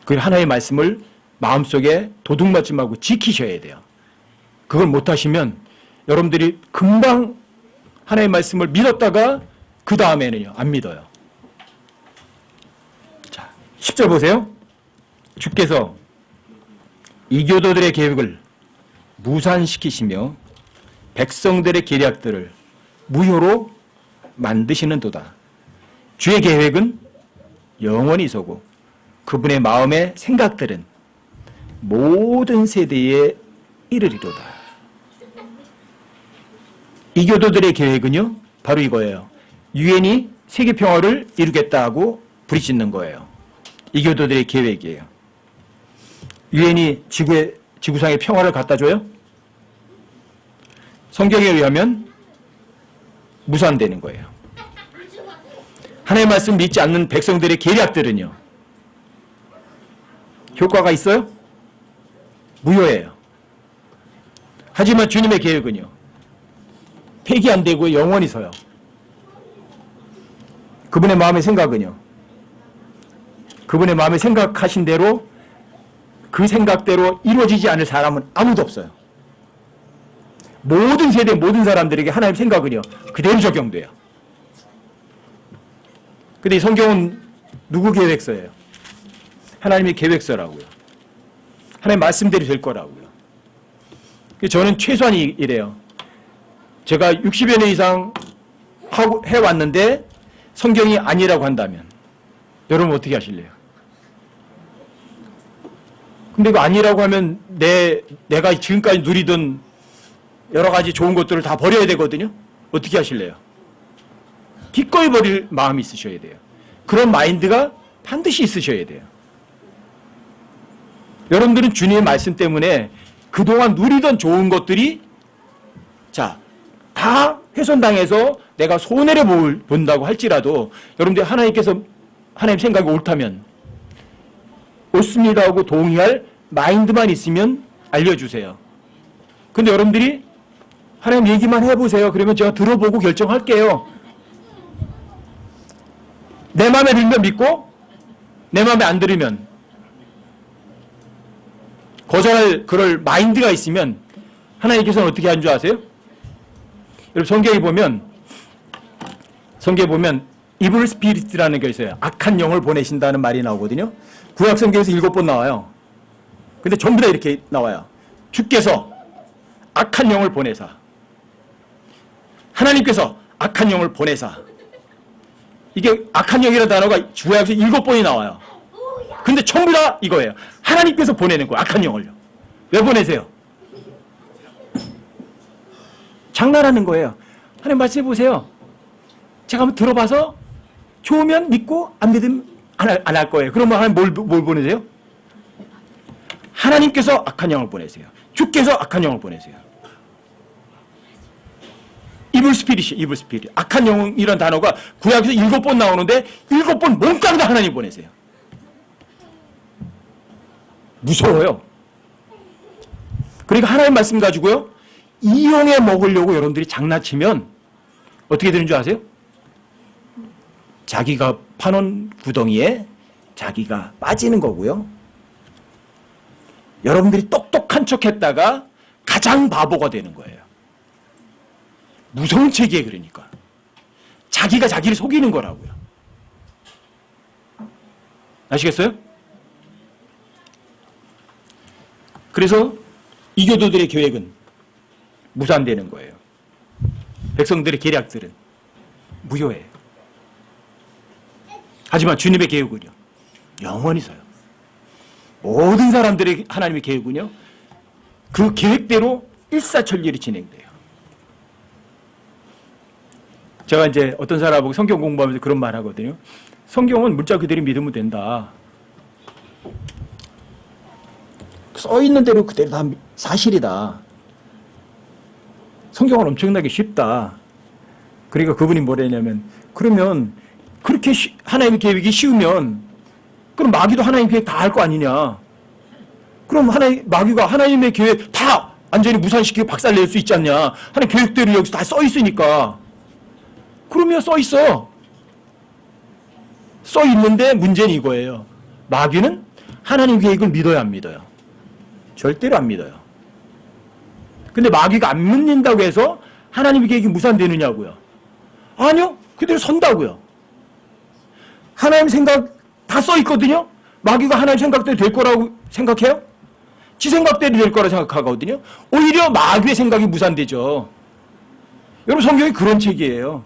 그 하나의 말씀을 마음속에 도둑맞지 말고 지키셔야 돼요. 그걸 못하시면 여러분들이 금방 하나의 말씀을 믿었다가 그 다음에는요 안 믿어요. 자, 10절 보세요. 주께서 이교도들의 계획을 무산시키시며 백성들의 계략들을 무효로 만드시는도다. 주의 계획은 영원히 서고 그분의 마음의 생각들은 모든 세대에 이르리로다. 이교도들의 계획은요 바로 이거예요. 유엔이 세계 평화를 이루겠다고 부리짖는 거예요. 이교도들의 계획이에요. 유엔이 지구상의 평화를 갖다 줘요? 성경에 의하면 무산되는 거예요. 하나님의 말씀 믿지 않는 백성들의 계략들은요 효과가 있어요? 무효예요. 하지만 주님의 계획은요 폐기 안 되고 영원히 서요. 그분의 마음의 생각은요 그분의 마음에 생각하신 대로 그 생각대로 이루어지지 않을 사람은 아무도 없어요. 모든 세대 모든 사람들에게 하나님의 생각은요 그대로 적용돼요. 근데 이 성경은 누구 계획서예요? 하나님의 계획서라고요. 하나님의 말씀대로 될 거라고요. 저는 최소한 이래요. 제가 60여 년 이상 해왔는데 성경이 아니라고 한다면 여러분 어떻게 하실래요? 근데 이거 아니라고 하면 내가 지금까지 누리던 여러 가지 좋은 것들을 다 버려야 되거든요. 어떻게 하실래요? 기꺼이 버릴 마음이 있으셔야 돼요. 그런 마인드가 반드시 있으셔야 돼요. 여러분들은 주님의 말씀 때문에 그동안 누리던 좋은 것들이 다 훼손당해서 내가 손해를 본다고 할지라도 여러분들 하나님께서 하나님 생각이 옳다면 옳습니다 하고 동의할 마인드만 있으면 알려주세요. 근데 여러분들이 하나님 얘기만 해보세요. 그러면 제가 들어보고 결정할게요. 내 마음에 들면 믿고 내 마음에 안 들으면 거절할 그럴 마인드가 있으면 하나님께서는 어떻게 하는 줄 아세요? 여러분 성경에 보면 이블 스피릿이라는 게 있어요. 악한 영을 보내신다는 말이 나오거든요. 구약 성경에서 7번 나와요. 근데 전부 다 이렇게 나와요. 주께서 악한 영을 보내사, 하나님께서 악한 영을 보내사. 이게 악한 영이라는 단어가 구약에서 7번이 나와요. 근데 전부 다 이거예요. 하나님께서 보내는 거예요. 악한 영을요. 왜 보내세요? 장난하는 거예요. 하나님 말씀해 보세요. 제가 한번 들어봐서 좋으면 믿고 안 믿으면 안 할 거예요. 그러면 하나님 뭘 보내세요? 하나님께서 악한 영을 보내세요. 주께서 악한 영을 보내세요. 이블 스피릿이 이블 스피릿. 악한 영이라는 단어가 구약에서 7번 나오는데 7번 몸값 다 하나님 보내세요. 무서워요. 그러니까 하나님 말씀 가지고요. 이용해 먹으려고 여러분들이 장난치면 어떻게 되는 줄 아세요? 자기가 파놓은 구덩이에 자기가 빠지는 거고요. 여러분들이 똑똑한 척 했다가 가장 바보가 되는 거예요. 무서운 책이에요. 그러니까 자기가 자기를 속이는 거라고요. 아시겠어요? 그래서 이교도들의 계획은 무산되는 거예요. 백성들의 계략들은 무효해요. 하지만 주님의 계획은요, 영원히 서요. 모든 사람들의 하나님의 계획은요, 그 계획대로 일사천리로 진행돼요. 제가 이제 어떤 사람하고 성경 공부하면서 그런 말 하거든요. 성경은 문자 그대로 믿으면 된다. 써 있는 대로 그대로 다 사실이다. 성경은 엄청나게 쉽다. 그러니까 그분이 뭐랬냐면, 그러면 그렇게 하나님의 계획이 쉬우면 그럼 마귀도 하나님의 계획 다 할 거 아니냐. 그럼 마귀가 하나님의 계획 다 완전히 무산시키고 박살낼 수 있지 않냐. 하나님 계획대로 여기서 다 써 있으니까. 그러면 써 있어. 써 있는데 문제는 이거예요. 마귀는 하나님 계획을 믿어야 안 믿어요? 절대로 안 믿어요. 근데 마귀가 안 믿는다고 해서 하나님의 계획이 무산되느냐고요? 아니요. 그대로 선다고요. 하나님 생각 다 써 있거든요. 마귀가 하나님 생각대로 될 거라고 생각해요? 지 생각대로 될 거라 생각하거든요. 오히려 마귀의 생각이 무산되죠. 여러분 성경이 그런 책이에요.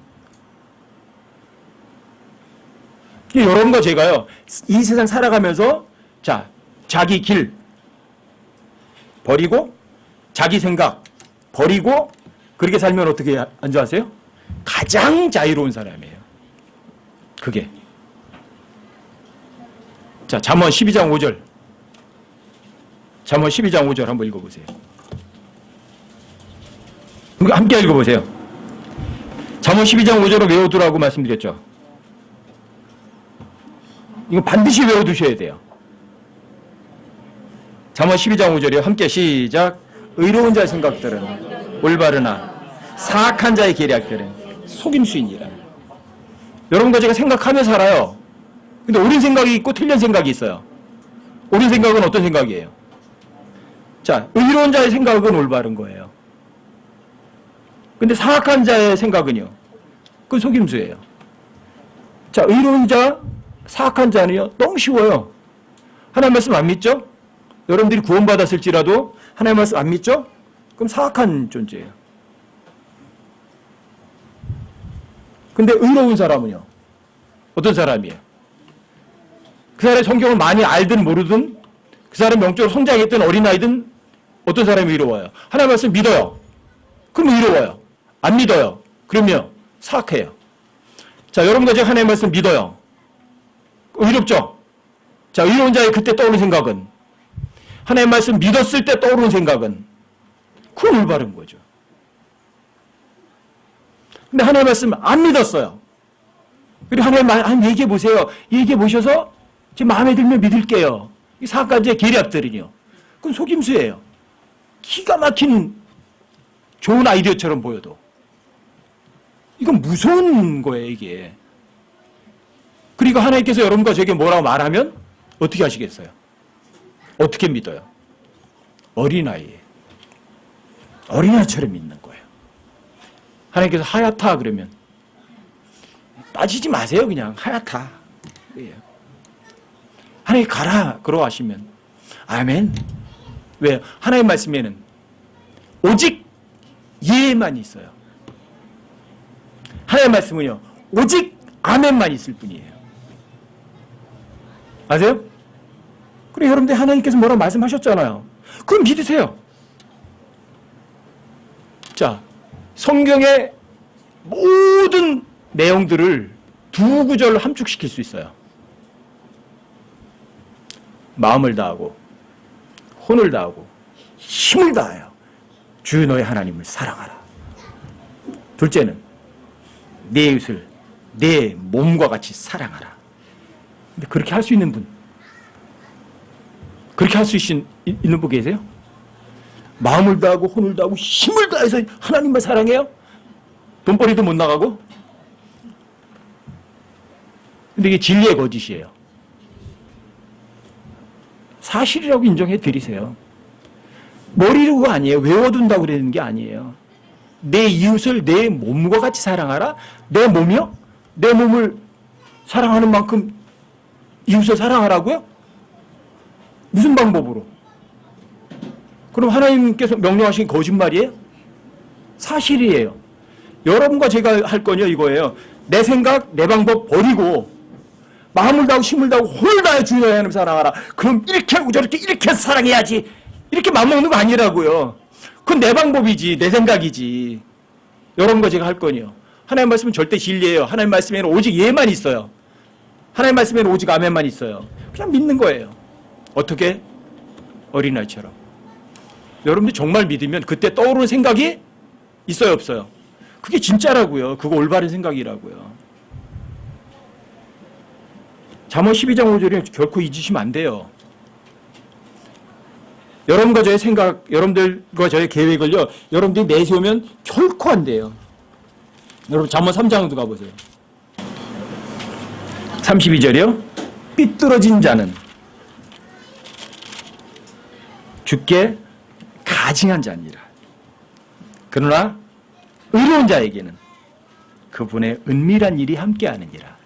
여러분과 제가요, 이 세상 살아가면서 자기 길 버리고 자기 생각 버리고 그렇게 살면 어떻게 안 좋아하세요? 가장 자유로운 사람이에요. 그게. 자, 잠언 12장 5절. 잠언 12장 5절 한번 읽어보세요. 함께 읽어보세요. 잠언 12장 5절을 외워두라고 말씀드렸죠. 이거 반드시 외워두셔야 돼요. 잠언 12장 5절이요. 함께 시작. 의로운 자의 생각들은 올바르나 사악한 자의 계략들은 속임수이니라. 여러분과 제가 생각하며 살아요. 근데 옳은 생각이 있고 틀린 생각이 있어요. 옳은 생각은 어떤 생각이에요? 자, 의로운 자의 생각은 올바른 거예요. 근데 사악한 자의 생각은요? 그건 속임수예요. 자, 의로운 자, 사악한 자는요? 너무 쉬워요. 하나님 말씀 안 믿죠? 여러분들이 구원받았을지라도 하나님 말씀 안 믿죠? 그럼 사악한 존재예요. 근데 의로운 사람은요? 어떤 사람이에요? 그 사람이 성경을 많이 알든 모르든 그 사람이 영적으로 성장했던 어린아이든 어떤 사람이 의로워요? 하나님 말씀 믿어요. 그럼 의로워요. 안 믿어요. 그러면 사악해요. 자, 여러분과 제가 하나님 말씀 믿어요. 의롭죠? 자, 의로운 자의 그때 떠오르는 생각은 하나님 말씀 믿었을 때 떠오르는 생각은 그건 올바른 거죠. 근데 하나님 말씀 안 믿었어요. 그리고 하나님 얘기해 보세요. 얘기해 보셔서 제 마음에 들면 믿을게요. 이 사악간제 계략들은요. 그건 속임수예요. 기가 막힌 좋은 아이디어처럼 보여도 이건 무서운 거예요, 이게. 그리고 하나님께서 여러분과 저에게 뭐라고 말하면 어떻게 하시겠어요? 어떻게 믿어요? 어린아이예요. 어린아이처럼 믿는 거예요. 하나님께서 하얗다 그러면 빠지지 마세요. 그냥 하얗다. 예. 하나님 가라 그러 하시면 아멘. 왜요? 하나님 말씀에는 오직 예만 있어요. 하나님 말씀은요 오직 아멘만 있을 뿐이에요. 아세요? 그래 여러분들 하나님께서 뭐라고 말씀하셨잖아요. 그럼 믿으세요. 자, 성경의 모든 내용들을 두 구절로 함축시킬 수 있어요. 마음을 다하고 혼을 다하고 힘을 다하여 주 너의 하나님을 사랑하라. 둘째는 내 이웃을 내 몸과 같이 사랑하라. 근데 그렇게 할 수 있는 분, 그렇게 할 수 있는 분 계세요? 마음을 다하고 혼을 다하고 힘을 다해서 하나님만 사랑해요? 돈벌이도 못 나가고? 근데 이게 진리의 거짓이에요. 사실이라고 인정해 드리세요. 머리로가 아니에요. 외워둔다고 그러는 게 아니에요. 내 이웃을 내 몸과 같이 사랑하라? 내 몸이요? 내 몸을 사랑하는 만큼 이웃을 사랑하라고요? 무슨 방법으로? 그럼 하나님께서 명령하신 거짓말이에요? 사실이에요. 여러분과 제가 할 건요 이거예요. 내 생각, 내 방법 버리고 마음을 다하고 힘을 다하고 혼을 다해 주의 하나님 사랑하라. 그럼 이렇게 하고 저렇게 이렇게 사랑해야지. 이렇게 맘먹는 거 아니라고요. 그건 내 방법이지, 내 생각이지. 여러분과 제가 할 건요. 하나님 말씀은 절대 진리예요. 하나님 말씀에는 오직 예만 있어요. 하나님 말씀에는 오직 아멘만 있어요. 그냥 믿는 거예요. 어떻게? 어린아이처럼. 여러분들 정말 믿으면 그때 떠오르는 생각이 있어요, 없어요? 그게 진짜라고요. 그거 올바른 생각이라고요. 잠언 12장 5절에 결코 잊으시면 안 돼요. 여러분과 저의 생각, 여러분들과 저의 계획을요, 여러분들이 내세우면 결코 안 돼요. 여러분 잠언 3장도 가보세요. 32절이요. 삐뚤어진 자는 주께 가증한 자니라. 그러나 의로운 자에게는 그분의 은밀한 일이 함께하느니라.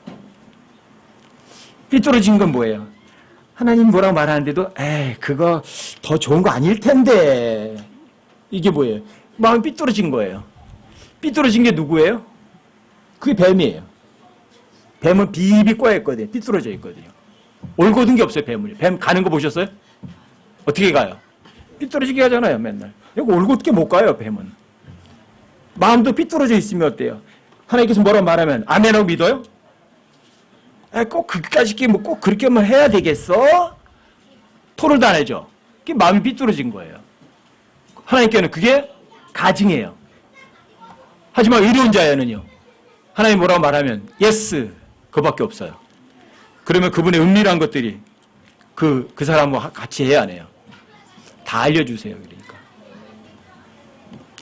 삐뚤어진 건 뭐예요? 하나님 뭐라고 말하는데도 그거 더 좋은 거 아닐 텐데. 이게 뭐예요? 마음이 삐뚤어진 거예요. 삐뚤어진 게 누구예요? 그게 뱀이에요. 뱀은 비비 꼬여있거든요. 삐뚤어져 있거든요. 올곧은 게 없어요, 뱀은요. 뱀 가는 거 보셨어요? 어떻게 가요? 삐뚤어지게 하잖아요, 맨날. 여기 올곧게 못 가요, 뱀은. 마음도 삐뚤어져 있으면 어때요? 하나님께서 뭐라고 말하면 아멘하고 믿어요? 꼭 그까짓 게 뭐 꼭 그렇게만 해야 되겠어? 토를 안 해줘. 그게 마음이 삐뚤어진 거예요. 하나님께는 그게 가증이에요. 하지만 의로운 자에는요. 하나님 뭐라고 말하면 예스 그밖에 없어요. 그러면 그분의 은밀한 것들이 그 사람과 같이 해야 하네요. 다 알려주세요. 그러니까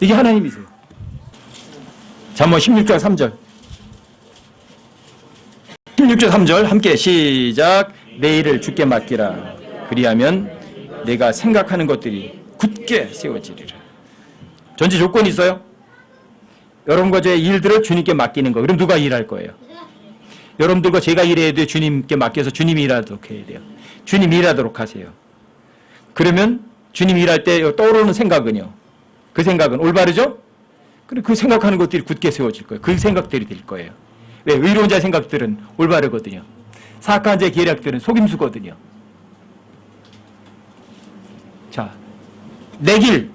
이게 하나님이세요. 잠언 16장 3절 16절 3절 함께 시작. 내 일을 주께 맡기라. 그리하면 내가 생각하는 것들이 굳게 세워지리라. 전제 조건이 있어요. 여러분과 제 일들을 주님께 맡기는 거. 그럼 누가 일할 거예요? 여러분들과 제가 일해야 돼요. 주님께 맡겨서 주님이 일하도록 해야 돼요. 주님 일하도록 하세요. 그러면 주님 일할 때 떠오르는 생각은요. 그 생각은 올바르죠? 그리고 그 생각하는 것들이 굳게 세워질 거예요. 그 생각들이 될 거예요. 왜? 의로운 자의 생각들은 올바르거든요. 사악한 자의 계략들은 속임수거든요. 자, 내 길,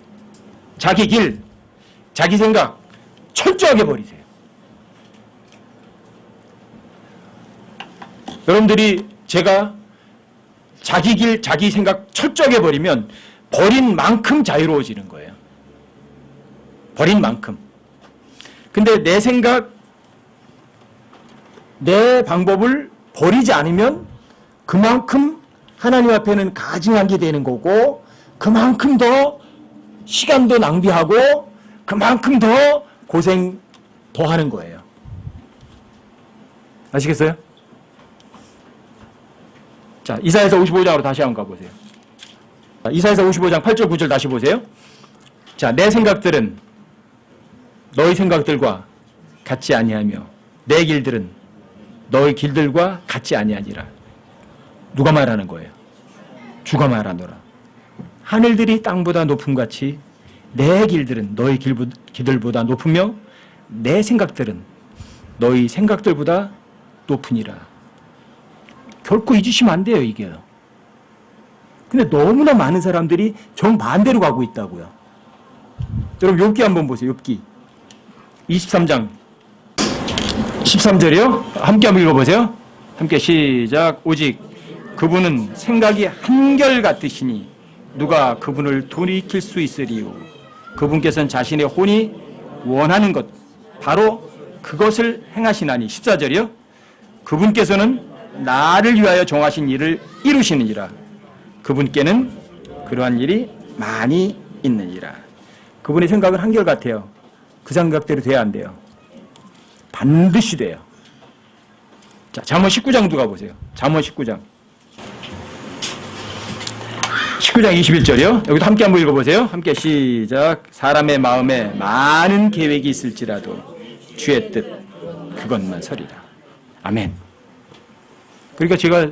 자기 생각 철저하게 버리세요. 여러분들이 제가 자기 길, 자기 생각 철저하게 버리면 버린 만큼 자유로워지는 거예요. 버린 만큼. 근데 내 생각, 내 방법을 버리지 않으면 그만큼 하나님 앞에는 가증한 게 되는 거고, 그만큼 더 시간도 낭비하고 그만큼 더 고생 더 하는 거예요. 아시겠어요? 자, 이사야서 55장으로 다시 한번 가보세요. 자, 이사야서 55장 8절 9절 다시 보세요. 자, 내 생각들은 너희 생각들과 같지 아니하며 내 길들은 너희 길들과 같지 아니하니라. 누가 말하는 거예요? 주가 말하노라. 하늘들이 땅보다 높음같이 내 길들은 너희 길들보다 높으며 내 생각들은 너희 생각들보다 높으니라. 결코 잊으시면 안 돼요, 이게. 근데 너무나 많은 사람들이 정반대로 가고 있다고요. 여러분 욥기 한번 보세요. 욥기 23장 13절이요. 함께 한번 읽어보세요. 함께 시작. 오직 그분은 생각이 한결같으시니 누가 그분을 돌이킬 수 있으리요. 그분께서는 자신의 혼이 원하는 것 바로 그것을 행하시나니. 14절이요. 그분께서는 나를 위하여 정하신 일을 이루시느니라. 그분께는 그러한 일이 많이 있느니라. 그분의 생각은 한결같아요. 그 생각대로 돼야 안 돼요. 반드시 돼요. 자, 잠언 19장도 가보세요. 잠언 19장 21절이요. 여기도 함께 한번 읽어보세요. 함께 시작. 사람의 마음에 많은 계획이 있을지라도 주의 뜻 그것만 서리라. 아멘. 그러니까 제가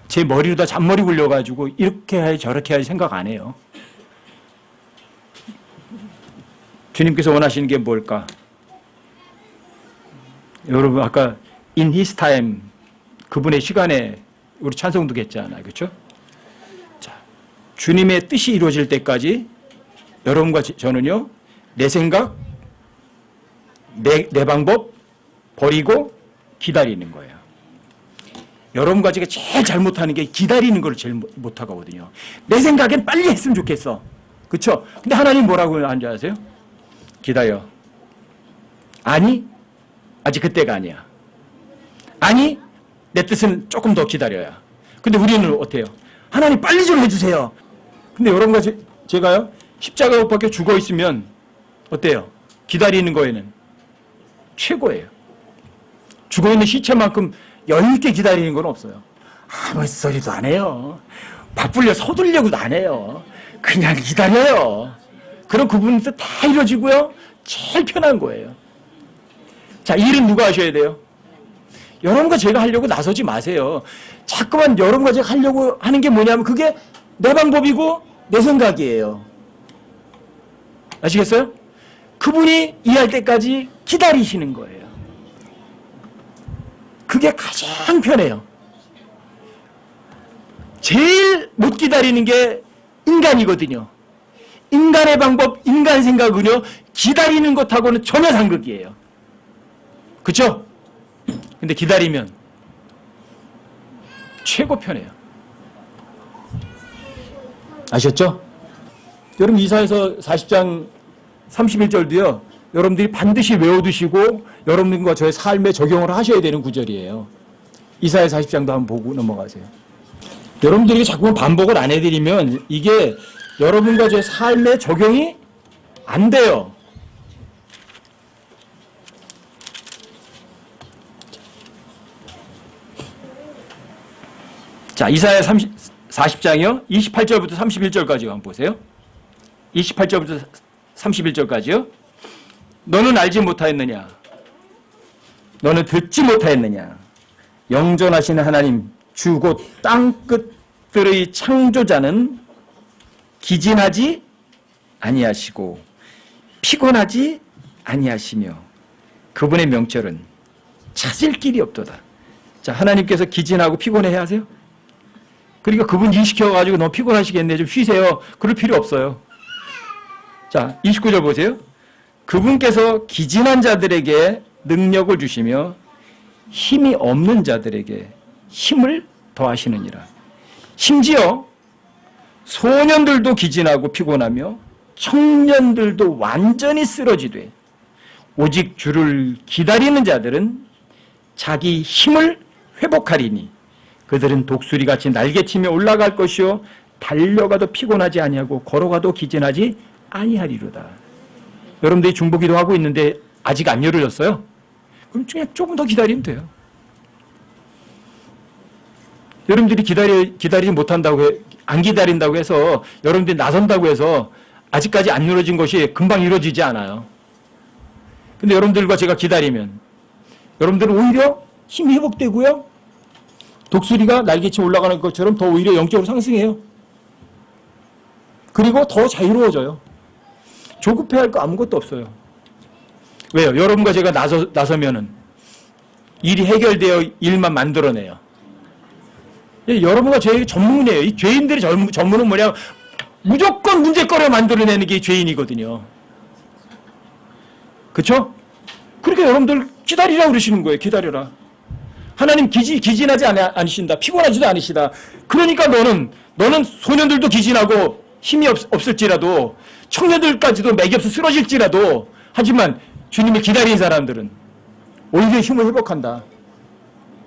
제 머리로 다 잔머리 굴려가지고 이렇게 해야지 저렇게 해야지 생각 안 해요. 주님께서 원하시는 게 뭘까? 여러분 아까 In His Time 그분의 시간에 우리 찬송도 했잖아요. 그렇죠? 자, 주님의 뜻이 이루어질 때까지 여러분과 저는요 내 생각, 내 방법 버리고 기다리는 거예요. 여러분과 제가 제일 잘못하는 게 기다리는 걸 제일 못하거든요. 내 생각엔 빨리 했으면 좋겠어. 그렇죠? 근데 하나님 뭐라고 하는지 아세요? 기다려. 아니, 아직 그때가 아니야. 아니, 내 뜻은 조금 더 기다려야. 근데 우리는 어때요? 하나님 빨리 좀 해주세요. 근데 여러분과 제가요 십자가 못 박혀 죽어 있으면 어때요? 기다리는 거에는 최고예요. 죽어 있는 시체만큼 여유 있게 기다리는 건 없어요. 아무 소리도 안 해요. 바쁘려 서두르려고도 안 해요. 그냥 기다려요. 그럼 그분 뜻 다 이루어지고요. 제일 편한 거예요. 자, 일은 누가 하셔야 돼요? 여러분과 제가 하려고 나서지 마세요. 자꾸만 여러분과 제가 하려고 하는 게 뭐냐면 그게 내 방법이고 내 생각이에요. 아시겠어요? 그분이 일할 때까지 기다리시는 거예요. 그게 가장 편해요. 제일 못 기다리는 게 인간이거든요. 인간의 방법, 인간 생각은요, 기다리는 것하고는 전혀 상극이에요. 그렇죠? 근데 기다리면 최고 편해요. 아셨죠? 여러분 이사야서 40장 31절도요. 여러분들이 반드시 외워두시고 여러분과 저의 삶에 적용을 하셔야 되는 구절이에요. 이사야 40장도 한번 보고 넘어가세요. 여러분들이 자꾸만 반복을 안 해드리면 이게 여러분과 저의 삶에 적용이 안 돼요. 자, 이사야 40장이요. 28절부터 31절까지 한번 보세요. 28절부터 31절까지요. 너는 알지 못하였느냐? 너는 듣지 못하였느냐? 영존하시는 하나님 주 곧 땅끝들의 창조자는 기진하지 아니하시고 피곤하지 아니하시며 그분의 명철은 찾을 길이 없도다. 자, 하나님께서 기진하고 피곤해야 하세요? 그러니까 그분 일 시켜가지고 너무 피곤하시겠네 좀 쉬세요. 그럴 필요 없어요. 자, 29절 보세요. 그분께서 기진한 자들에게 능력을 주시며 힘이 없는 자들에게 힘을 더하시느니라. 심지어 소년들도 기진하고 피곤하며 청년들도 완전히 쓰러지되 오직 주를 기다리는 자들은 자기 힘을 회복하리니 그들은 독수리같이 날개치며 올라갈 것이요 달려가도 피곤하지 아니하고 걸어가도 기진하지 아니하리로다. 여러분들이 중보기도 하고 있는데 아직 안 열어졌어요? 그럼 그냥 조금 더 기다리면 돼요. 여러분들이 기다리지 못한다고 안 기다린다고 해서 여러분들이 나선다고 해서 아직까지 안 이루어진 것이 금방 이루어지지 않아요. 근데 여러분들과 제가 기다리면 여러분들은 오히려 힘이 회복되고요. 독수리가 날개치 올라가는 것처럼 더 오히려 영적으로 상승해요. 그리고 더 자유로워져요. 조급해할 거 아무것도 없어요. 왜요? 여러분과 제가 나서면은 일이 해결되어 일만 만들어내요. 여러분과 저희 전문이에요. 이 죄인들의 전문은 뭐냐? 무조건 문제거리를 만들어내는 게 죄인이거든요. 그렇죠? 그러니까 여러분들 기다리라 그러시는 거예요. 기다려라. 하나님 기진하지 않으신다. 피곤하지도 않으시다. 그러니까 너는 소년들도 기진하고 힘이 없을지라도 청년들까지도 맥이 없어 쓰러질지라도 하지만 주님을 기다리는 사람들은 오히려 힘을 회복한다.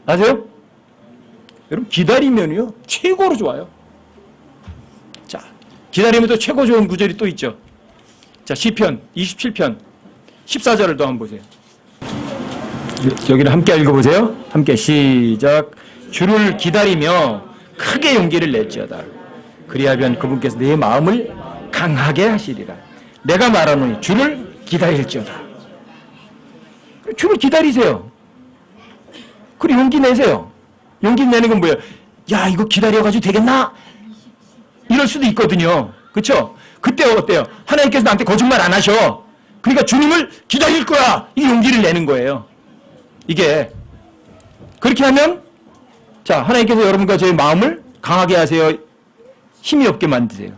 아세요? 여러분 기다리면요 최고로 좋아요. 자, 기다리면 또 최고 좋은 구절이 또 있죠. 자, 시편 27편 14절을 또 한번 보세요. 여기는 함께 읽어보세요. 함께 시작. 주를 기다리며 크게 용기를 낼지어다. 그리하면 그분께서 내 마음을 강하게 하시리라. 내가 말하노니 주를 기다릴지어다. 주를 기다리세요. 그리고 용기 내세요. 용기 내는 건 뭐예요? 야, 이거 기다려가지고 되겠나? 이럴 수도 있거든요. 그렇죠? 그때 어때요? 하나님께서 나한테 거짓말 안 하셔. 그러니까 주님을 기다릴 거야. 이 용기를 내는 거예요. 이게 그렇게 하면 자, 하나님께서 여러분과 저의 마음을 강하게 하세요. 힘이 없게 만드세요.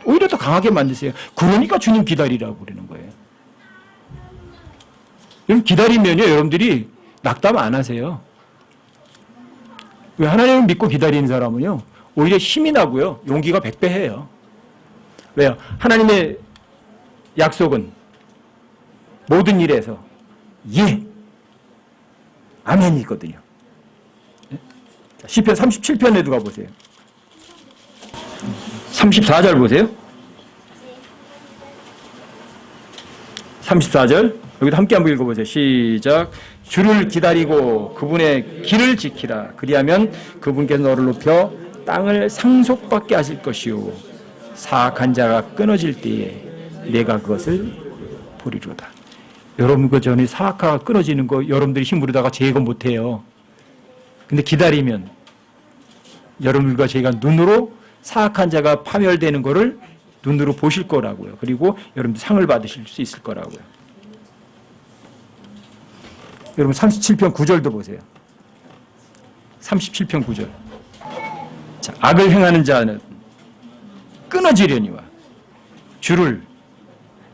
오히려 더 강하게 만드세요. 그러니까 주님 기다리라고 그러는 거예요. 여러분 기다리면요 여러분들이 낙담 안 하세요. 왜? 하나님을 믿고 기다리는 사람은요 오히려 힘이 나고요 용기가 100배해요. 왜요? 하나님의 약속은 모든 일에서 예, 아멘이거든요. 시편 37편에도 가보세요. 34절 보세요. 34절 여기도 함께 한번 읽어보세요. 시작. 주를 기다리고 그분의 길을 지키라. 그리하면 그분께서 너를 높여 땅을 상속받게 하실 것이요 사악한 자가 끊어질 때에 내가 그것을 보리로다. 여러분과 전에 사악화가 끊어지는 거 여러분들이 힘으로다가 제거 못해요. 근데 기다리면 여러분과 저희가 눈으로 사악한 자가 파멸되는 것을 눈으로 보실 거라고요. 그리고 여러분들 상을 받으실 수 있을 거라고요. 여러분 37편 9절도 보세요. 37편 9절. 자, 악을 행하는 자는 끊어지려니와 주를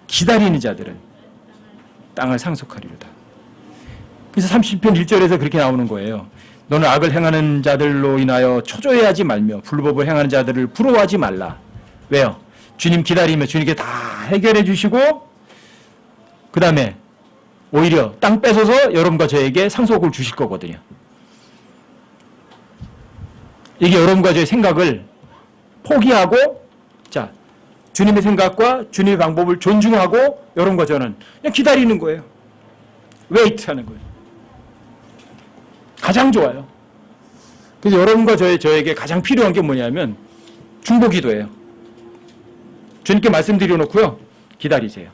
기다리는 자들은 땅을 상속하리로다. 그래서 30편 1절에서 그렇게 나오는 거예요. 너는 악을 행하는 자들로 인하여 초조해하지 말며 불법을 행하는 자들을 부러워하지 말라. 왜요? 주님 기다리며 주님께 다 해결해 주시고 그 다음에 오히려 땅 뺏어서 여러분과 저에게 상속을 주실 거거든요. 이게 여러분과 저의 생각을 포기하고 자 주님의 생각과 주님의 방법을 존중하고 여러분과 저는 그냥 기다리는 거예요. 웨이트하는 거예요. 가장 좋아요. 그래서 여러분과 저에게 가장 필요한 게 뭐냐면 중보기도예요. 주님께 말씀드려 놓고요. 기다리세요.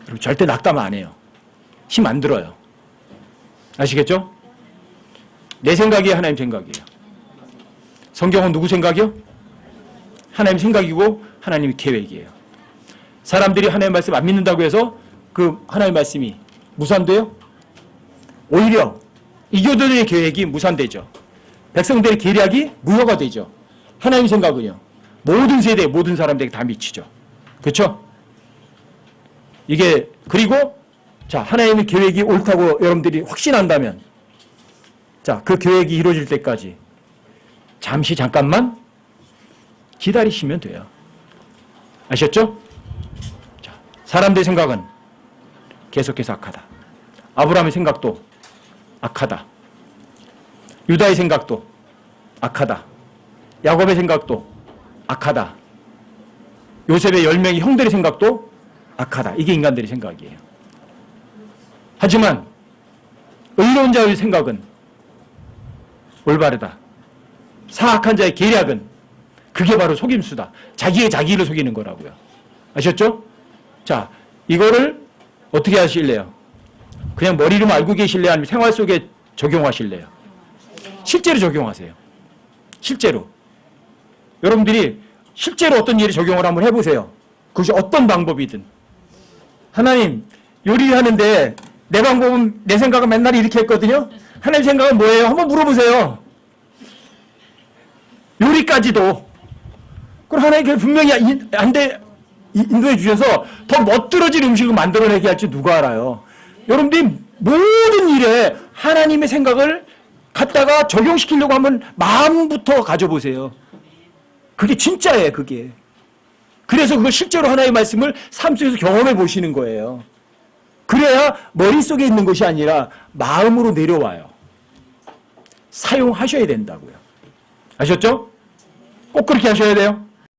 그리고 절대 낙담 안 해요. 힘 안 들어요. 아시겠죠? 내 생각이 하나님 생각이에요. 성경은 누구 생각이요? 하나님 생각이고 하나님의 계획이에요. 사람들이 하나님의 말씀 안 믿는다고 해서 그 하나님의 말씀이 무산돼요? 오히려 이교도들의 계획이 무산되죠. 백성들의 계략이 무효가 되죠. 하나님 생각은요. 모든 세대, 모든 사람들에게 다 미치죠. 그렇죠? 이게 그리고 자 하나님의 계획이 옳다고 여러분들이 확신한다면 자 그 계획이 이루어질 때까지 잠깐만 기다리시면 돼요. 아셨죠? 자, 사람들의 생각은 계속해서 악하다. 아브라함의 생각도 악하다. 유다의 생각도 악하다. 야곱의 생각도 악하다. 요셉의 10명의 형들의 생각도 악하다. 이게 인간들의 생각이에요. 하지만 의로운 자의 생각은 올바르다. 사악한 자의 계략은 그게 바로 속임수다. 자기를 속이는 거라고요. 아셨죠? 자, 이거를 어떻게 하실래요? 그냥 머리로만 알고 계실래요? 아니면 생활 속에 적용하실래요? 실제로 적용하세요. 실제로. 여러분들이 실제로 어떤 일에 적용을 한번 해보세요. 그것이 어떤 방법이든. 하나님, 요리하는데 내 방법은, 내 생각은 맨날 이렇게 했거든요. 하나님 생각은 뭐예요? 한번 물어보세요. 요리까지도. 그럼 하나님께서 분명히 인도해 주셔서 더 멋들어진 음식을 만들어내게 할지 누가 알아요. 여러분들이 모든 일에 하나님의 생각을 갖다가 적용시키려고 하면 마음부터 가져보세요. 그게 진짜예요, 그게. 그래서 그걸 실제로 하나님의 말씀을 삶 속에서 경험해 보시는 거예요. 그래야 머릿속에 있는 것이 아니라 마음으로 내려와요. 사용하셔야 된다고요. 아셨죠? 꼭 그렇게 하셔야 돼요.